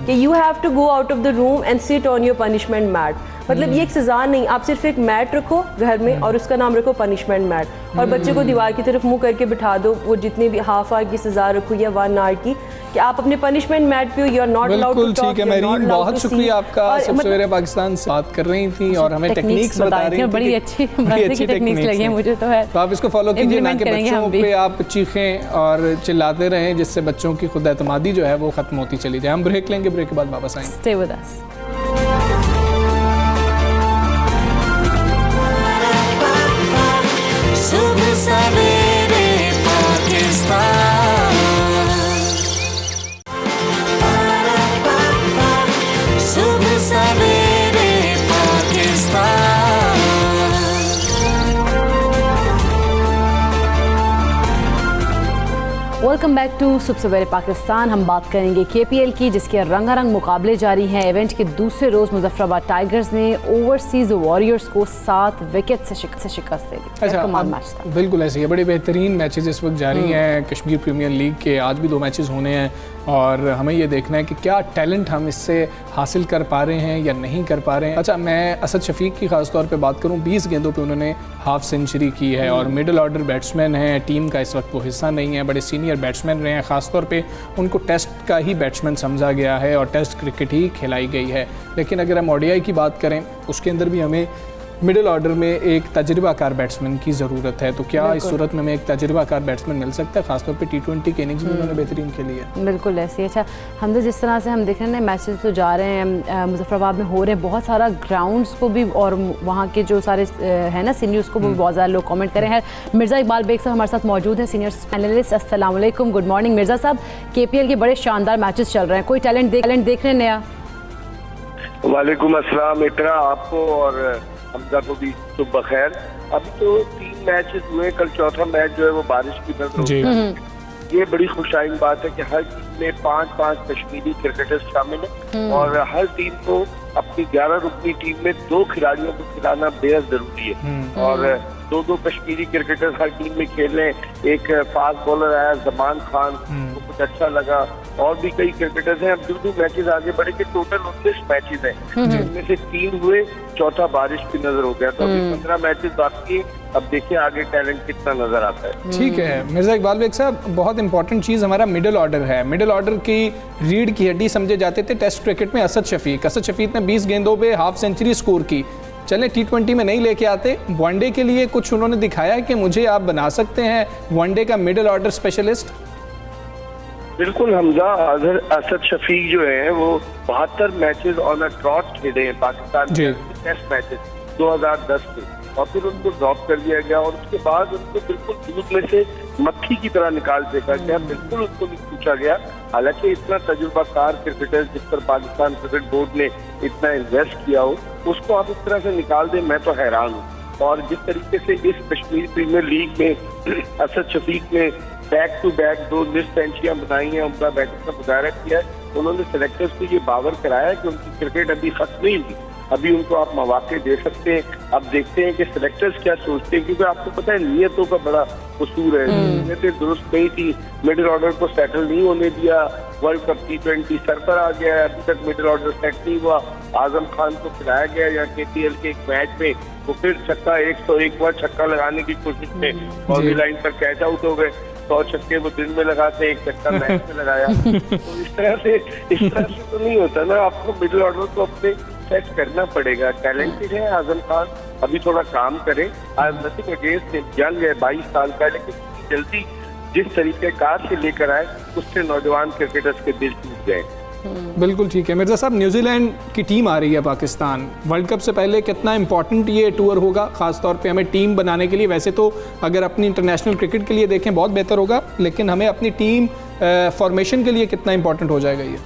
कि you have to go out of the room and sit on your punishment mat. मतलब ये एक सजा नहीं, आप सिर्फ एक मैट रखो घर में और उसका नाम रखो पनिशमेंट मैट, और बच्चे को दीवार की तरफ मुंह करके बिठा दो। वो जितनी भी हाफ आवर की सजा रखो या 1 आवर की, कि आप अपने पनिशमेंट मैट पे हो, you are not allowed to talk. ठीक है महरीन, बहुत शुक्रिया आपका। सबसे पहले पाकिस्तान से बात कर रही थी और हमें टेक्निक्स बता रही थी, बड़ी अच्छी टेक्निक्स लगी मुझे तो है। तो आप इसको फॉलो कीजिए, ना कि बच्चों पे आप चीखें और चिल्लाते रहें, जिससे बच्चों की खुद एतमादी जो है वो खत्म होती चली जाए। हम ब्रेक लेंगे, ब्रेक के बाद वापस आएंगे। Stay with us. सुबह सवेरे पाकिस्तान, सुबह सवेरे पाकिस्तान। वेलकम बैक टू सुबह सवेरे पाकिस्तान। हम बात करेंगे KPL की, जिसके रंगारंग मुकाबले जारी हैं। इवेंट के दूसरे रोज़ मुजफ्फराबाद टाइगर्स ने ओवरसीज़ वॉरियर्स को 7 विकेट से शिकस्त दे दी। अच्छा, मैच था, बिल्कुल ऐसे ही बड़े बेहतरीन मैचेस इस वक्त जारी हैं कश्मीर प्रीमियर लीग के। आज भी 2 मैचेस होने हैं और हमें ये देखना है कि क्या टैलेंट हम इससे हासिल कर पा रहे हैं या नहीं कर पा रहे हैं। अच्छा, मैं असद शफीक की ख़ास तौर पे बात करूं, 20 गेंदों पे उन्होंने हाफ सेंचुरी की है और मिडिल ऑर्डर बैट्समैन हैं, टीम का इस वक्त वो हिस्सा नहीं है, बड़े सीनियर बैट्समैन रहे हैं। ख़ास तौर पे उनको टेस्ट का ही बैट्समैन समझा गया है और टेस्ट क्रिकेट ही खिलाई गई है। लेकिन अगर हम ODI की बात करें, उसके अंदर भी हमें मिडिल ऑर्डर में एक तजुर्बाकार बैट्समैन की ज़रूरत है। तो क्या इस सूरत में हमें एक तजुर्बाकार बैट्समैन मिल सकता है? खासतौर पे T20 के इनिंग्स में उन्होंने बेहतरीन खेली है। बिल्कुल ऐसे। अच्छा, हम तो जिस तरह से हम देख रहे हैं मैचेस तो जा रहे हैं, मुजफ्फराबाद में हो रहे हैं, बहुत सारा ग्राउंड्स को भी और वहाँ के जो सारे है ना सीनियर्स को भी बहुत ज़्यादा लोग कमेंट करें हैं। मिर्ज़ा इकबाल बेग साहब हमारे साथ मौजूद हैं, सीनियर पैनलिस्ट। अस्सलाम वालेकुम, गुड मॉर्निंग मिर्ज़ा साहब। KPL के बड़े शानदार मैचेस चल रहे हैं, कोई टैलेंट देख रहे हैं नया? वालेकुम अस्सलाम इकरा, आपको और हमजा को भी सुबह खैर। अभी तो 3 मैचेस हुए, कल चौथा मैच जो है वो बारिश की वजह से। ये बड़ी खुशाइन बात है कि हर टीम में 5-5 कश्मीरी क्रिकेटर्स शामिल हैं और हर टीम को अपनी 11 रुकनी टीम में 2 खिलाड़ियों को खिलाना बेहद जरूरी है। और 2-2 कश्मीरी क्रिकेटर्स हर टीम में खेल रहे हैं। एक फास्ट बॉलर आया जमान खान, वो कुछ अच्छा लगा, और भी कई क्रिकेटर्स हैं। अब 2 मैचेस आगे बढ़े के टोटल 19 मैचेस हैं, जिनमें से 3 हुए, चौथा बारिश की नजर हो गया। तो अभी 15 मैचेस बाकी है। अब देखिए आगे टैलेंट कितना नजर आता है। ठीक है मिर्ज़ा इकबाल बेग साहब, बहुत इंपॉर्टेंट चीज़ हमारा मिडिल ऑर्डर है। मिडिल ऑर्डर की रीढ़ की हड्डी समझे जाते थे टेस्ट क्रिकेट में असद शफीक ने 20 गेंदों पे हाफ सेंचुरी स्कोर की। चलें T20 में नहीं लेके आते, वनडे के लिए कुछ उन्होंने दिखाया है कि मुझे आप बना सकते हैं वनडे का मिडिल ऑर्डर स्पेशलिस्ट? बिल्कुल हमजा, असद शफीक जो है वो 72 मैचेस ऑन अ ट्रॉट खेले हैं पाकिस्तान के टेस्ट मैचेस 2010 में, और फिर उनको ड्रॉप कर दिया गया और उसके बाद उनको बिल्कुल दूध में से मक्खी की तरह निकाल फेंका गया, बिल्कुल उसको नहीं पूछा गया। हालांकि इतना तजुर्बाकार क्रिकेटर जिस पर पाकिस्तान क्रिकेट बोर्ड ने इतना इन्वेस्ट किया हो, उसको आप इस तरह से निकाल दें, मैं तो हैरान हूँ। और जिस तरीके से इस कश्मीर प्रीमियर लीग में असद शफीक ने बैक टू बैक 2 लिस्ट सेंचुरियां बनाई हैं, उनका बैटिंग का मुजाहरा किया है, उन्होंने सेलेक्टर्स को ये बावर कराया कि उनकी क्रिकेट अभी खत्म नहीं हुई, अभी उनको आप मौके दे सकते हैं। अब देखते हैं कि सेलेक्टर्स क्या सोचते हैं, क्योंकि आपको पता है नीयतों का बड़ा कसूर है, नीयतें दुरुस्त नहीं थी, मिडिल ऑर्डर को सेटल नहीं होने दिया, वर्ल्ड कप T20 सर पर आ गया है, अभी तक मिडिल ऑर्डर सेट नहीं हुआ। आजम खान को खिलाया गया या KTL के एक मैच में वो फिर छक्का 101 बार छक्का लगाने की कोशिश में बाउंड्री लाइन पर कैच आउट हो गए, 100 छक्के वो दिन में लगाते, एक छक्का मैच में लगाया। तो इस तरह से तो नहीं होता ना, आपको मिडिल ऑर्डर को अपने सेट करना पड़ेगा। टैलेंटेड है आजम खान, अभी थोड़ा काम करे, I am nothing against him, young है, 22 साल का है, लेकिन जल्दी जिस तरीके कार से लेकर आए उससे नौजवान क्रिकेटर्स के दिल टूट गए। बिल्कुल ठीक है मिर्ज़ा साहब, न्यूजीलैंड की टीम आ रही है पाकिस्तान, वर्ल्ड कप से पहले कितना इंपॉर्टेंट ये टूर होगा ख़ास तौर पे हमें टीम बनाने के लिए? वैसे तो अगर अपनी इंटरनेशनल क्रिकेट के लिए देखें बहुत बेहतर होगा, लेकिन हमें अपनी टीम फॉर्मेशन के लिए कितना इंपॉर्टेंट हो जाएगा ये?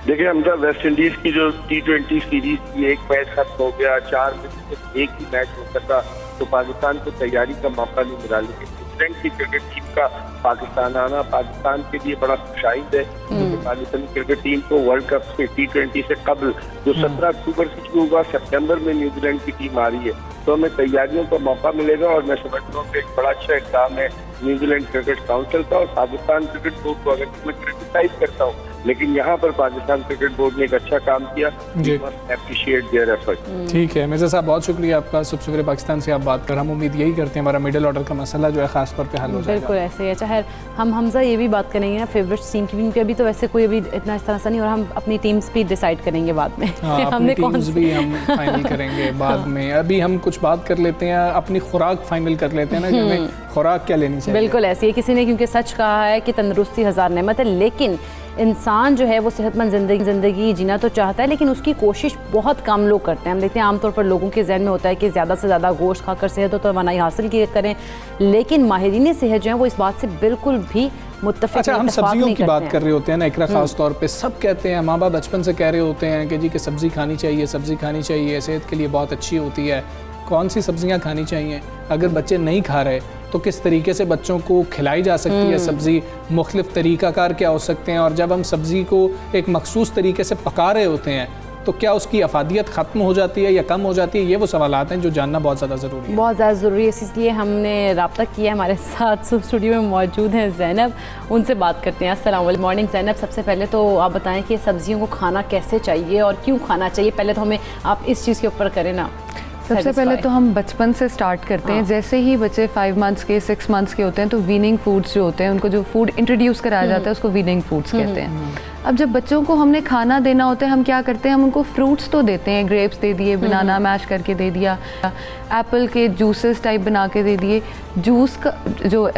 देखिए हमजा, वेस्ट इंडीज की जो T20 सीरीज की एक मैच खत्म हो गया, 4 में सिर्फ एक ही मैच हो सका, तो पाकिस्तान को तैयारी का मौका नहीं मिला। लेकिन न्यूजीलैंड की क्रिकेट टीम का पाकिस्तान आना पाकिस्तान के लिए बड़ा खुशाइंद है, क्योंकि पाकिस्तानी क्रिकेट टीम को वर्ल्ड कप से T20 से कबल जो 17 अक्टूबर से शुरू हुआ, सितंबर में न्यूजीलैंड की टीम आ रही है, तो हमें तैयारियों का मौका मिलेगा। और मैं समझता हूँ कि एक बड़ा अच्छा इक़दाम है न्यूजीलैंड क्रिकेट काउंसिल का, और पाकिस्तान क्रिकेट बोर्ड को अगर मैं क्रिटिसाइज करता हूँ, लेकिन यहाँ पर पाकिस्तान क्रिकेट बोर्ड ने एक अच्छा काम किया, अप्रिशिएट देयर एफर्ट। ठीक है मिर्ज़ा साहब, बहुत शुक्रिया आपका, सुबह पाकिस्तान से आप बात कर, हम उम्मीद यही करते हैं हमारा मिडिल ऑर्डर का मसला जो है खास तौर पे हल हो जाएगा। बिल्कुल ऐसे ही। अच्छा है, हम हमजा ये भी बात करेंगे ना फेवरेट टीम की, क्योंकि अभी तो वैसे कोई अभी इतना इस तरह से नहीं, और हम अपनी टीम्स भी डिसाइड करेंगे बाद में। हमने टीम्स भी हम फाइनल करेंगे बाद में। अभी हम कुछ बात कर लेते हैं, अपनी खुराक फाइनल कर लेते हैं ना, कि हमें खुराक क्या लेनी चाहिए। बिल्कुल ऐसे ही, किसी ने क्योंकि सच कहा है कि तंदुरुस्ती हज़ार नेमत है, लेकिन इंसान जो है वो सेहतमंद ज़िंदगी जीना तो चाहता है, लेकिन उसकी कोशिश बहुत कम लोग करते हैं। हम देखते हैं आमतौर पर लोगों के जहन में होता है कि ज़्यादा से ज़्यादा गोश्त खाकर सेहत तो तवानाई हासिल करें, लेकिन माहिरीन सेहत जो है वो इस बात से बिल्कुल भी मुत्तफ़िक़ अच्छा, हम सब्जियों की बात कर रहे होते हैं ना इकरा, खास तौर पे सब कहते हैं, माँ बाप बचपन से कह रहे होते हैं कि जी कि सब्ज़ी खानी चाहिए, सब्ज़ी खानी चाहिए, सेहत के लिए बहुत अच्छी होती है। कौन सी सब्जियां खानी चाहिए? अगर बच्चे नहीं खा रहे तो किस तरीके से बच्चों को खिलाई जा सकती है सब्ज़ी? मुख्तलिफ तरीक़ाकार क्या हो सकते हैं? और जब हम सब्ज़ी को एक मखसूस तरीके से पका रहे होते हैं तो क्या उसकी अफादियत ख़त्म हो जाती है या कम हो जाती है? ये वो सवालात हैं जो जानना बहुत ज़्यादा ज़रूरी है। बहुत ज़्यादा ज़रूरी है, इसलिए हमने रब्ता किया। हमारे साथ स्टूडियो में मौजूद हैं ज़ैनब, उनसे बात करते हैं। अस्सलाम मॉर्निंग ज़ैनब, सबसे पहले तो आप बताएं कि सब्ज़ियों को खाना कैसे चाहिए और क्यों खाना चाहिए? पहले तो हमें आप इस चीज़ के ऊपर करें ना। सबसे पहले तो हम बचपन से स्टार्ट करते हैं। जैसे ही बच्चे 5 मंथ्स के 6 मंथ्स के होते हैं तो वीनिंग फूड्स जो होते हैं, उनको जो फूड इंट्रोड्यूस कराया जाता है उसको वीनिंग फूड्स कहते हैं। अब जब बच्चों को हमने खाना देना होता है, हम क्या करते हैं, हम उनको फ्रूट्स तो देते हैं, ग्रेप्स दे दिए, बनाना मैश करके दे दिया, एप्पल के जूसेस टाइप बना के दे दिए, जूस का जो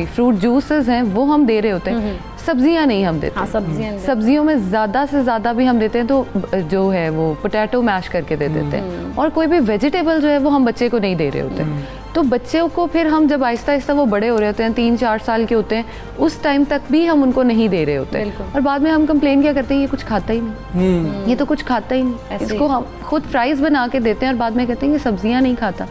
फ्रूट जूसेस हैं वो हम दे रहे होते हैं, सब्जियां नहीं हम देते। सब्जियों में ज़्यादा से ज़्यादा भी हम देते हैं तो जो है वो पोटैटो मैश करके दे देते हैं, और कोई भी वेजिटेबल जो है वो हम बच्चे को नहीं दे रहे होते हैं। तो बच्चों को फिर हम जब आहिस्ता आहिस्ता वो बड़े हो रहे होते हैं, 3-4 साल के होते हैं, उस टाइम तक भी हम उनको नहीं दे रहे होते हैं, और बाद में हम कंप्लेन क्या करते हैं, ये कुछ खाता ही नहीं, ये तो कुछ खाता ही नहीं। इसको हम खुद फ्राइज बना के देते हैं और बाद में कहते हैं कि सब्जियां नहीं खाता।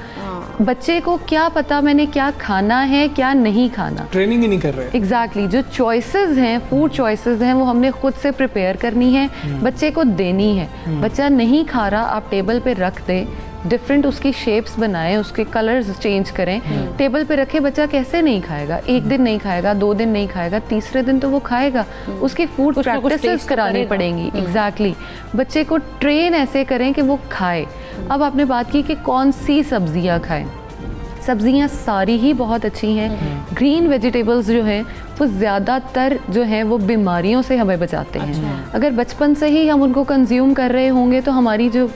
बच्चे को क्या पता मैंने क्या खाना है क्या नहीं खाना, ट्रेनिंग ही नहीं कर रहे। एग्जैक्टली जो चॉइसेस हैं, फूड चॉइसेस हैं, वो हमने खुद से प्रिपेयर करनी है, बच्चे को देनी है। बच्चा नहीं खा रहा, आप टेबल पे रख दे, डिफरेंट उसकी शेप्स बनाएं, उसके कलर्स चेंज करें, टेबल पे रखे। बच्चा कैसे नहीं खाएगा? एक दिन नहीं खाएगा, 2 दिन नहीं खाएगा, तीसरे दिन तो वो खाएगा। उसकी फूड प्रैक्टिसेस करानी पड़ेंगी। एग्जैक्टली बच्चे को ट्रेन ऐसे करें कि वो खाए। अब आपने बात की कि कौन सी सब्जियां खाएं। सब्जियां सारी ही बहुत अच्छी हैं। ग्रीन वेजिटेबल्स जो हैं वो ज़्यादातर जो हैं वो बीमारियों से हमें बचाते हैं। अगर बचपन से ही हम उनको कंज्यूम कर रहे होंगे तो हमारी जो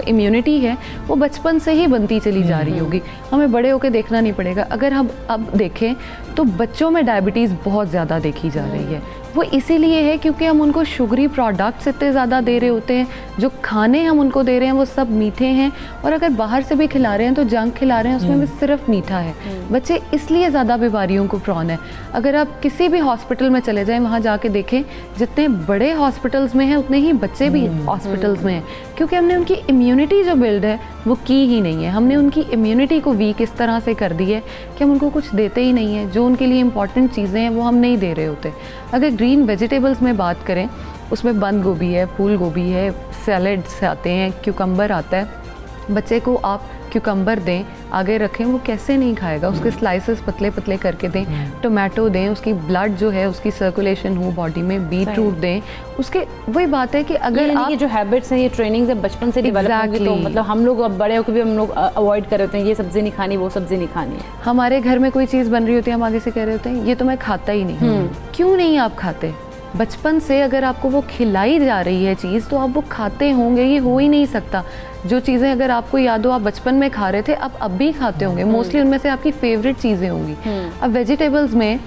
इम्यूनिटी है वो बचपन से ही बनती चली जा रही होगी, हमें बड़े होकर देखना नहीं पड़ेगा। अगर हम अब देखें तो बच्चों में डायबिटीज़ बहुत ज़्यादा देखी जा रही है। वो इसीलिए है क्योंकि हम उनको शुगरी प्रोडक्ट्स इतने ज़्यादा दे रहे होते हैं, जो खाने हम उनको दे रहे हैं वो सब मीठे हैं, और अगर बाहर से भी खिला रहे हैं तो जंक खिला रहे हैं, उसमें भी सिर्फ मीठा है। बच्चे इसलिए ज़्यादा बीमारियों को प्रॉन है। अगर आप किसी भी हॉस्पिटल में चले जाएं, वहाँ जाके देखें, जितने बड़े हॉस्पिटल्स में हैं उतने ही बच्चे भी हॉस्पिटल्स में हैं, क्योंकि हमने उनकी इम्यूनिटी जो बिल्ड है वो की ही नहीं है। हमने उनकी इम्यूनिटी को वीक इस तरह से कर दी है कि हम उनको कुछ देते ही नहीं है, जो उनके लिए इंपॉर्टेंट चीज़ें हैं वो हम नहीं दे रहे होते। अगर ग्रीन वेजिटेबल्स में बात करें, उसमें बंद गोभी है, फूल गोभी है, सैलड्स आते हैं, क्यूकम्बर आता है। बच्चे को आप क्यूकम्बर दें, आगे रखें, वो कैसे नहीं खाएगा, उसके स्लाइसेस पतले पतले करके दें, टोमेटो दें, उसकी ब्लड जो है उसकी सर्कुलेशन हो बॉडी में, बीट रूट दें, उसके वही बात है कि अगर आप ये जो हैबिट्स हैं, ये ट्रेनिंग से बचपन से डेवलप होंगी, तो मतलब हम लोग अब बड़े होकर भी हम लोग अवॉइड कर रहे होते हैं, ये सब्जी नहीं खानी, वो सब्जी नहीं खानी। हमारे घर में कोई चीज़ बन रही होती है, हम आगे से कह रहे होते हैं ये तो मैं खाता ही नहीं। क्यों नहीं आप खाते? बचपन से अगर आपको वो खिलाई जा रही है चीज़ तो आप वो खाते होंगे, ये हो ही नहीं सकता। जो चीज़ें अगर आपको याद हो आप बचपन में खा रहे थे, आप अब भी खाते होंगे, मोस्टली उनमें से आपकी फेवरेट चीज़ें होंगी। अब वेजिटेबल्स में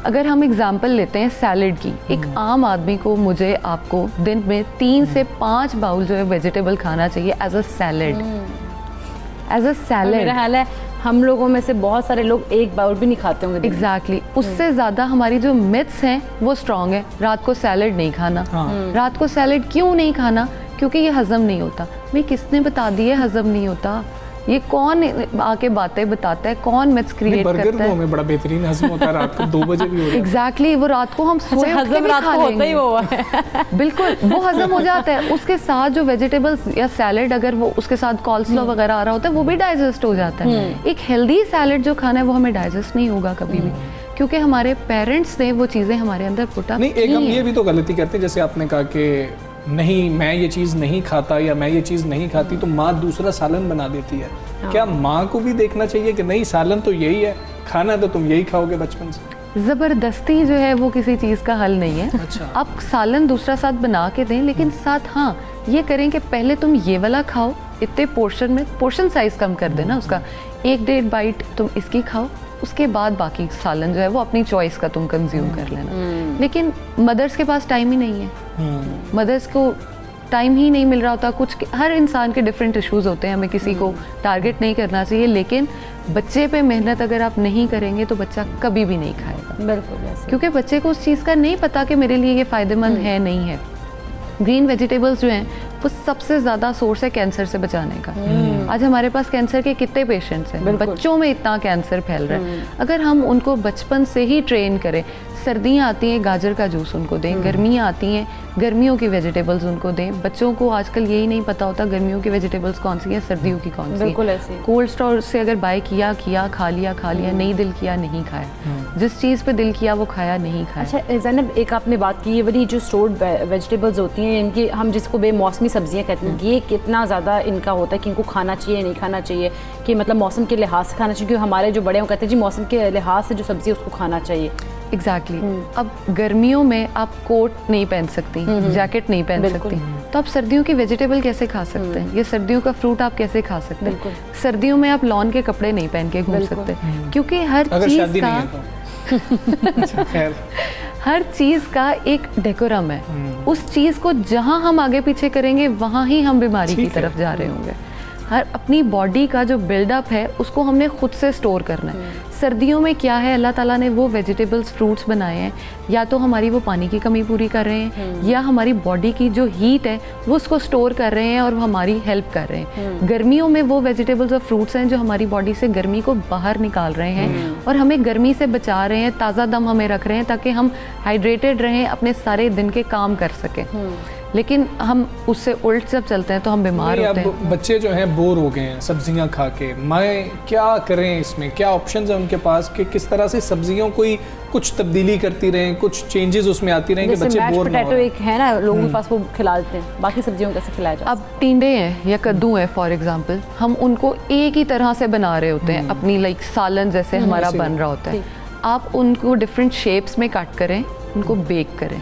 अगर हम एग्जांपल लेते हैं सैलड की, एक आम आदमी को, मुझे, आपको दिन में 3 से 5 बाउल जो है वेजिटेबल खाना चाहिए as a salad. As a salad मेरा हाल है हम लोगों में से बहुत सारे लोग एक बाउल भी नहीं खाते होंगे। एग्जैक्टली उससे ज़्यादा हमारी जो मिथ्स हैं वो स्ट्रॉन्ग है। रात को सैलड नहीं खाना। रात को सैलड क्यों नहीं खाना? क्योंकि ये हजम नहीं होता। भाई किसने बता दिया हजम नहीं होता? ये कौन आके बातें बताता है? कौन मिथ्स क्रिएट करता है? बर्गर तो हमें बड़ा बेहतरीन हजम होता है, रात को 2 बजे भी हो जाता है। एग्जैक्टली वो रात को हम सोए उठ के भी खा लेंगे। बिल्कुल वो हजम हो जाता है। उसके साथ जो वेजिटेबल्स या सैलड अगर वो उसके साथ कॉल्स्लॉ वगैरह आ रहा होता है वो भी डाइजेस्ट हो जाता है। एक हेल्दी सैलड जो खाना है वो हमें डाइजेस्ट नहीं होगा कभी भी, क्योंकि हमारे पेरेंट्स ने वो चीज़ें हमारे अंदर पुट अप नहीं। एक हम ये भी तो गलती करते हैं, जैसे आपने कहा कि नहीं मैं ये चीज़ नहीं खाता या मैं ये चीज़ नहीं खाती, तो माँ दूसरा सालन बना देती है। क्या माँ को भी देखना चाहिए कि नहीं सालन तो यही है, खाना तो तुम यही खाओगे बचपन से? ज़बरदस्ती जो है वो किसी चीज़ का हल नहीं है। अच्छा। आप सालन दूसरा साथ बना के दें, लेकिन साथ हाँ ये करें कि पहले तुम ये वाला खाओ, इतने पोर्शन में, पोर्शन साइज़ कम कर देना उसका, 1-1.5 बाइट तुम इसकी खाओ, उसके बाद बाकी सालन जो है वो अपनी चॉइस का तुम कंज्यूम कर लेना। लेकिन मदर्स के पास टाइम ही नहीं है। मदर्स को टाइम ही नहीं मिल रहा होता। कुछ हर इंसान के डिफरेंट इश्यूज होते हैं, हमें किसी को टारगेट नहीं करना चाहिए, लेकिन बच्चे पे मेहनत अगर आप नहीं करेंगे तो बच्चा कभी भी नहीं खाएगा। बिल्कुल, क्योंकि बच्चे को उस चीज़ का नहीं पता कि मेरे लिए ये फ़ायदेमंद है नहीं है। ग्रीन वेजिटेबल्स जो हैं वो सबसे ज़्यादा सोर्स है कैंसर से बचाने का। आज हमारे पास कैंसर के कितने पेशेंट्स हैं, बच्चों में इतना कैंसर फैल रहा है। अगर हम उनको बचपन से ही ट्रेन करें, सर्दियाँ आती हैं गाजर का जूस उनको दें, गर्मियाँ आती हैं गर्मियों की वेजिटेबल्स उनको दें। बच्चों को आजकल यही नहीं पता होता गर्मियों की वेजिटेबल्स कौन सी हैं, सर्दियों की कौन सी। बिल्कुल ऐसे। कोल्ड स्टोर से अगर बाय किया खा लिया, नहीं दिल किया नहीं खाया, जिस चीज़ पे दिल किया वो खाया नहीं खाया। अच्छा ज़ैनब, एक आपने बात की, ये वाली जो स्टोर्ड वेजिटेबल्स होती हैं, इनकी हम जिसको बेमौसमी सब्जियां कहते हैं, ये कितना ज़्यादा इनका होता है कि इनको खाना चाहिए नहीं खाना चाहिए, कि मतलब मौसम के लिहाज से खाना चाहिए? क्योंकि हमारे जो बड़े हैं कहते हैं जी मौसम के लिहाज से जो सब्जी है उसको खाना चाहिए। एग्जैक्टली अब गर्मियों में आप कोट नहीं पहन सकती, जैकेट नहीं पहन सकती, तो आप सर्दियों की वेजिटेबल कैसे खा सकते हैं? ये सर्दियों का फ्रूट आप कैसे खा सकते हैं? सर्दियों में आप लॉन के कपड़े नहीं पहन के घूम सकते, क्योंकि हर चीज़ का हर चीज़ का एक डेकोरम है। उस चीज़ को जहाँ हम आगे पीछे करेंगे वहाँ ही हम बीमारी की तरफ जा रहे होंगे। हर अपनी बॉडी का जो बिल्डअप है उसको हमने खुद से स्टोर करना है। सर्दियों में क्या है, अल्लाह ताला ने वो वेजिटेबल्स फ्रूट्स बनाए हैं, या तो हमारी वो पानी की कमी पूरी कर रहे हैं, या हमारी बॉडी की जो हीट है वो उसको स्टोर कर रहे हैं और वो हमारी हेल्प कर रहे हैं। गर्मियों में वो वेजिटेबल्स और फ्रूट्स हैं जो हमारी बॉडी से गर्मी को बाहर निकाल रहे हैं और हमें गर्मी से बचा रहे हैं, ताज़ा दम हमें रख रहे हैं ताकि हम हाइड्रेटेड रहें, अपने सारे दिन के काम कर सकें। लेकिन हम उससे उल्ट जब चलते हैं तो हम बीमार होते हैं। बच्चे जो हैं बोर हो गए हैं सब्जियां खा के, मैं क्या करें इसमें? क्या ऑप्शंस हैं उनके पास कि किस तरह से सब्जियों कोई कुछ तब्दीली करती रहें, कुछ चेंजेस उसमें आती रहें कि बच्चे बोर ना हो? एक है ना लोगों के पास, वो खिला देते हैं, बाकी सब्जियों कैसे खिलाया जाए? अब टिंडे हैं या कद्दू है फॉर एग्जांपल, हम उनको एक ही तरह से बना रहे होते हैं, अपनी लाइक सालन जैसे हमारा बन रहा होता है। आप उनको डिफरेंट शेप्स में कट करें, उनको बेक करें।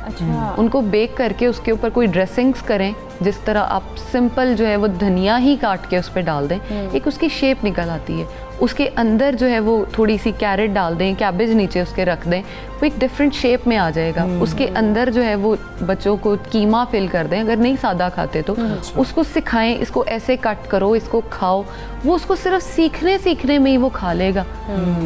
अच्छा। उनको बेक करके उसके ऊपर कोई ड्रेसिंग्स करें, जिस तरह आप सिंपल जो है वो धनिया ही काट के उस पर डाल दें, एक उसकी शेप निकल आती है। उसके अंदर जो है वो थोड़ी सी कैरेट डाल दें, कैबेज नीचे उसके रख दें, वो एक डिफरेंट शेप में आ जाएगा। उसके अंदर जो है वो बच्चों को कीमा फिल कर दें, अगर नहीं सादा खाते तो उसको सिखाएं, इसको ऐसे कट करो, इसको खाओ। वो उसको सिर्फ सीखने में ही वो खा लेगा।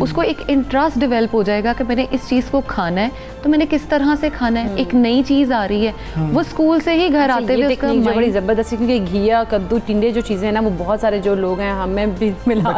उसको एक इंटरेस्ट डेवलप हो जाएगा कि मैंने इस चीज़ को खाना है, तो मैंने किस तरह से खाना है। एक नई चीज़ आ रही है, वो स्कूल से ही घर आते हुए उसका जो बड़ी ज़बरदस्त है, क्योंकि घिया, कद्दू, टिंडे जो चीज़ें हैं ना, वो बहुत सारे जो लोग हैं, हमें भी मिला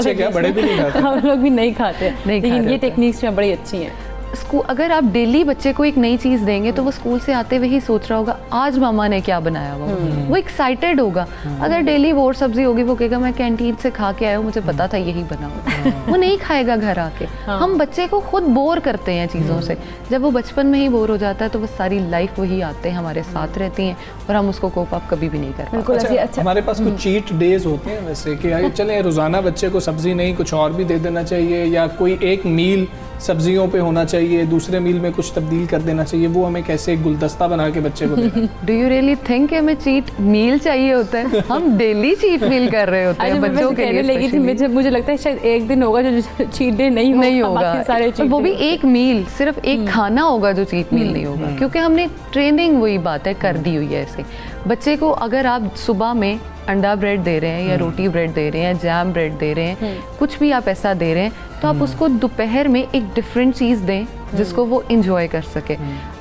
हम लोग भी नहीं खाते, लेकिन ये टेक्निक्स में बड़ी अच्छी हैं। स्कूल, अगर आप डेली बच्चे को एक नई चीज़ देंगे तो वो स्कूल से आते हुए ही सोच रहा होगा आज मामा ने क्या बनाया हुआ, वो एक्साइटेड होगा। अगर डेली वो सब्जी होगी, वो कहेगा मैं कैंटीन से खा के आया हूँ, मुझे पता था यही बना हुआ, वो नहीं खाएगा घर आके। हम बच्चे को खुद बोर करते हैं चीज़ों से। जब वो बचपन में ही बोर हो जाता है तो वो सारी लाइफ वही आते हैं, हमारे साथ रहती हैं और हम उसको कोप अप कभी भी नहीं कर पाते। अच्छा, हमारे पास कुछ चीट डेज होते हैं वैसे कि चले रोज़ाना बच्चे को सब्जी नहीं कुछ और भी दे देना चाहिए, या कोई एक मील सब्जियों पे होना चाहिए, दूसरे मील में कुछ तब्दील कर देना चाहिए, वो हमें कैसे एक गुलदस्ता बना के बच्चे को देना? डू यू रियली थिंक हमें चीट मील चाहिए होता है? हम डेली चीट मील कर रहे होते हैं बच्चों के लिए। लगी थी मुझे लगता है शायद एक दिन होगा जो चीट डे नहीं होगा, सारे वो भी एक मील, सिर्फ एक खाना होगा जो चीट मील नहीं होगा, क्योंकि हमने ट्रेनिंग वही बात है कर दी हुई है ऐसे। बच्चे को अगर आप सुबह में अंडा ब्रेड दे रहे हैं या रोटी ब्रेड दे रहे हैं, जैम ब्रेड दे रहे हैं, कुछ भी आप ऐसा दे रहे हैं, तो आप उसको दोपहर में एक डिफरेंट चीज़ दें जिसको वो इंजॉय कर सके।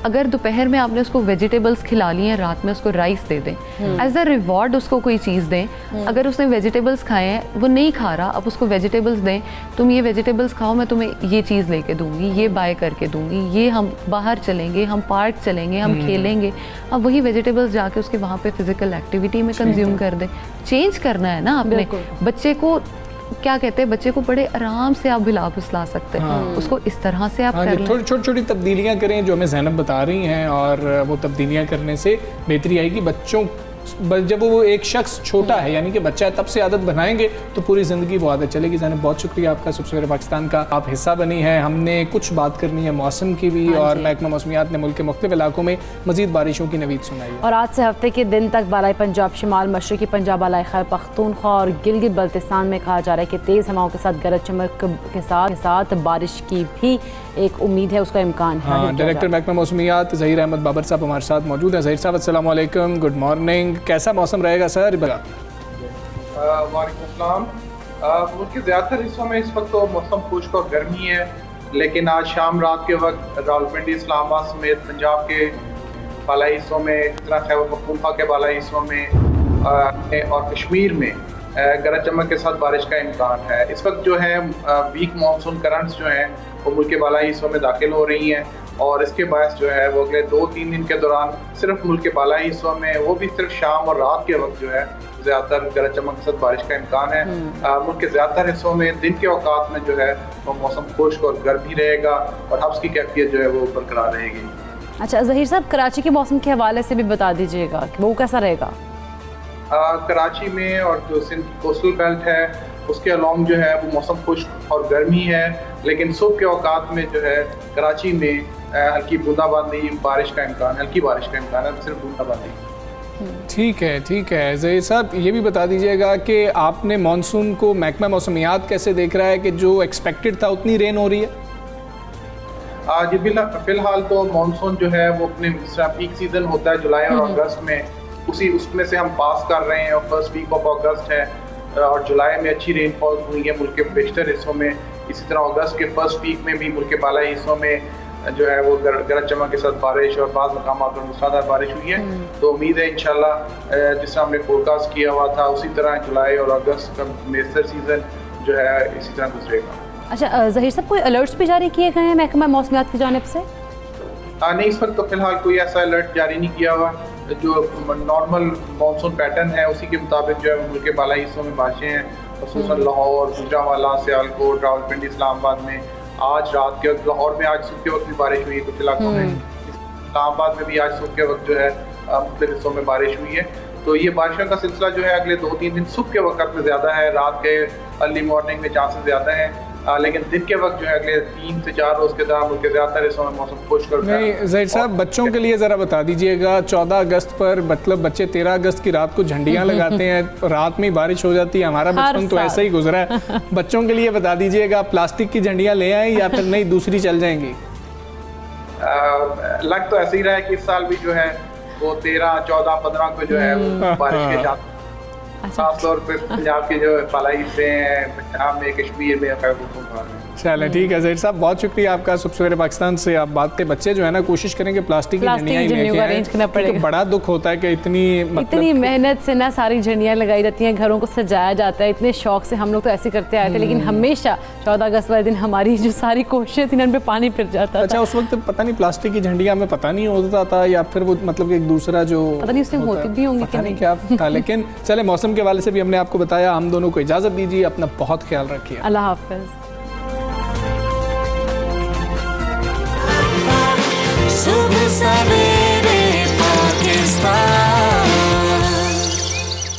अगर दोपहर में आपने उसको वेजिटेबल्स खिला ली हैं, रात में उसको राइस दे दें, एज अ रिवॉर्ड उसको कोई चीज़ दें। अगर उसने वेजिटेबल्स खाए हैं, वो नहीं खा रहा, अब उसको वेजिटेबल्स दें, तुम ये वेजिटेबल्स खाओ, मैं तुम्हें ये चीज़ लेके दूंगी, ये बाय करके दूंगी, ये हम बाहर चलेंगे, हम पार्क चलेंगे, हम खेलेंगे। अब वही वेजिटेबल्स जाके उसके वहाँ पे फिजिकल एक्टिविटी में कंज्यूम कर दें। चेंज करना है ना आपने बच्चे को। क्या कहते हैं, बच्चे को बड़े आराम से आप भिला फुसला सकते हैं। उसको इस तरह से आप कर लें, छोटी छोटी तब्दीलियां करें जो हमें ज़ैनब बता रही हैं, और वो तब्दीलियां करने से बेहतरी आएगी। बच्चों जब वो एक शख्स छोटा है, यानी कि बच्चा है, तब से आदत बनाएंगे तो पूरी ज़िंदगी वो आदत चलेगी। ज़ैनब बहुत शुक्रिया आपका, सबसे पाकिस्तान का आप हिस्सा बनी है। हमने कुछ बात करनी है मौसम की भी, और महकमा मौसमियात ने मुल्क के मुख्तलिफ इलाकों में मज़ीद बारिशों की नवीद सुनाई है। और आज से हफ्ते के दिन तक बालाई पंजाब, शिमाल मशरकी पंजाब, बालाई खैबर पख्तूनख्वा और गिलगित बल्तिस्तान में कहा जा रहा है कि तेज़ हवाओं के साथ गरज चमक के साथ बारिश की भी एक उम्मीद है, उसका इम्कान है। डायरेक्टर महकमा मौसमियात ज़हीर अहमद बाबर साहब हमारे साथ मौजूद हैं। ज़हीर साहब अस्सलाम वालेकुम, गुड मॉर्निंग। कैसा मौसम रहेगा सर? वालेकुम सलाम। मुल्क के ज़्यादातर हिस्सों में इस वक्त तो मौसम खुश्क और गर्मी है, लेकिन आज शाम रात के वक्त रावलपिंडी, इस्लामाबाद समेत पंजाब के बालाई हिस्सों में, इस तरह खैबर पख्तूनख्वा के बालाई हिस्सों में और कश्मीर में गरज चमक के साथ बारिश का इम्कान है। इस वक्त जो है वीक मानसून करंट्स जो हैं वो मुल्क के बालाई हिस्सों में दाखिल हो रही हैं, और इसके बायस जो है वो अगले 2-3 दिन के दौरान सिर्फ मुल्क के बालाई हिस्सों में, वो भी सिर्फ शाम और रात के वक्त जो है ज़्यादातर गरज चमक के साथ बारिश का इम्कान है। मुल्क के ज़्यादातर हिस्सों में दिन के औकात में जो है वो मौसम खुश्क और गर्म ही रहेगा, और हब्स की कैफियत जो है वो बरकरार रहेगी। अच्छा ज़हीर साहब, कराची के मौसम के हवाले से भी बता दीजिएगा कि वो कैसा रहेगा? कराची में और जो सिंध कोस्टल बेल्ट है उसके अलॉन्ग जो है वो मौसम खुश्क और गर्मी है, लेकिन सुबह के औकात में जो है कराची में हल्की बूंदाबांदी बारिश का इम्कान, हल्की बारिश का इम्कान है, सिर्फ बूंदाबांदी। ठीक है ज़हीर साहब, ये भी बता दीजिएगा कि आपने मानसून को महकमा मौसमियात कैसे देख रहा है कि जो एक्सपेक्टेड था उतनी रेन हो रही है? जी फिलहाल तो मानसून जो है वो अपने पीक सीजन होता है जुलाई और अगस्त में, उसमें से हम पास कर रहे हैं, और फर्स्ट वीक ऑफ अगस्त है, और जुलाई में अच्छी रेनफॉल हुई है मुल्क के बेशतर हिस्सों में। इसी तरह अगस्त के फर्स्ट वीक में भी मुल्क के बालाई हिस्सों में जो है वो गरज चमक के साथ बारिश और बाज़ मकामात पर मूसलाधार बारिश हुई है। तो उम्मीद है इंशाल्लाह जिस तरह हमने फोरकास्ट किया हुआ था उसी तरह जुलाई और अगस्त का बेहतर सीज़न जो है इसी तरह गुजरेगा। अच्छा ज़हीर साहब, कोई अलर्ट्स भी जारी किए गए हैं महकमा मौसमियात की जानिब से? नहीं, इस वक्त तो फिलहाल कोई ऐसा अलर्ट जारी नहीं किया हुआ। जो नॉर्मल मानसून पैटर्न है उसी के मुताबिक जो है मुल्क के बालाई हिस्सों में बारिशें हैं, ख़ुसूसन लाहौर, गुजरांवाला, सियालकोट, रावलपिंडी, इस्लामाबाद में आज रात के वक्त, लाहौर में आज सुबह के वक्त भी बारिश हुई है कुछ इलाकों में, इस्लामाबाद में भी आज सुबह के वक्त जो है मुख्तलिफ हिस्सों में बारिश हुई है। तो ये बारिशों का सिलसिला जो है अगले 2-3 दिन सुबह के वक्त में ज़्यादा है, रात के अर्ली मॉर्निंग में चांसेस ज़्यादा हैं, लेकिन दिन के वक्त जो है अगले 3 से 4 रोज के दौरान मुल्क के ज़्यादातर हिस्सों में मौसम खुश्क और नहीं ज़हीर साहब, बच्चों के लिए ज़रा बता दीजिएगा, 14 अगस्त पर मतलब बच्चे 13 अगस्त की रात को झंडियाँ लगाते हैं, रात में बारिश हो जाती है, हमारा बचपन तो ऐसा ही गुजरा है। बच्चों के लिए बता दीजिएगा, प्लास्टिक की झंडियाँ ले आएँ या फिर नहीं दूसरी चल जाएंगी? लग तो ऐसे ही रहा है कि इस साल भी जो है वो 13, 14, 15 को जो है बारिश के जाते, खास तौर पे पंजाब के जो फलाई हिस्से हैं, पंजाब में, कश्मीर में, खैबर पख्तूनख्वा में। चलें ठीक है ज़हीर साहब, बहुत शुक्रिया आपका। सुबह सवेरे पाकिस्तान से आप बात पे बच्चे जो है ना कोशिश करेंगे प्लास्टिक की झंडियाँ अरेंज करना पड़ेगा। बड़ा दुख होता है कि इतनी मेहनत से ना सारी झंडियाँ लगाई जाती हैं, घरों को सजाया जाता है, इतने शौक से हम लोग तो ऐसे करते आए थे, लेकिन हमेशा 14 अगस्त वाले दिन हमारी जो सारी कोशिशें थी उन पे पानी फिर जाता था। अच्छा, उस वक्त पता नहीं प्लास्टिक की झंडियाँ हमें पता नहीं होता था या फिर वो मतलब एक दूसरा जो पता नहीं उसमें होती भी होंगी पता नहीं क्या था, लेकिन चले मौसम के हवाले से भी हमने आपको बताया। हम दोनों को इजाज़त दीजिए, अपना बहुत ख्याल रखिए। अल्लाह हाफ़िज़। सुबह सवेरे पाकिस्तान।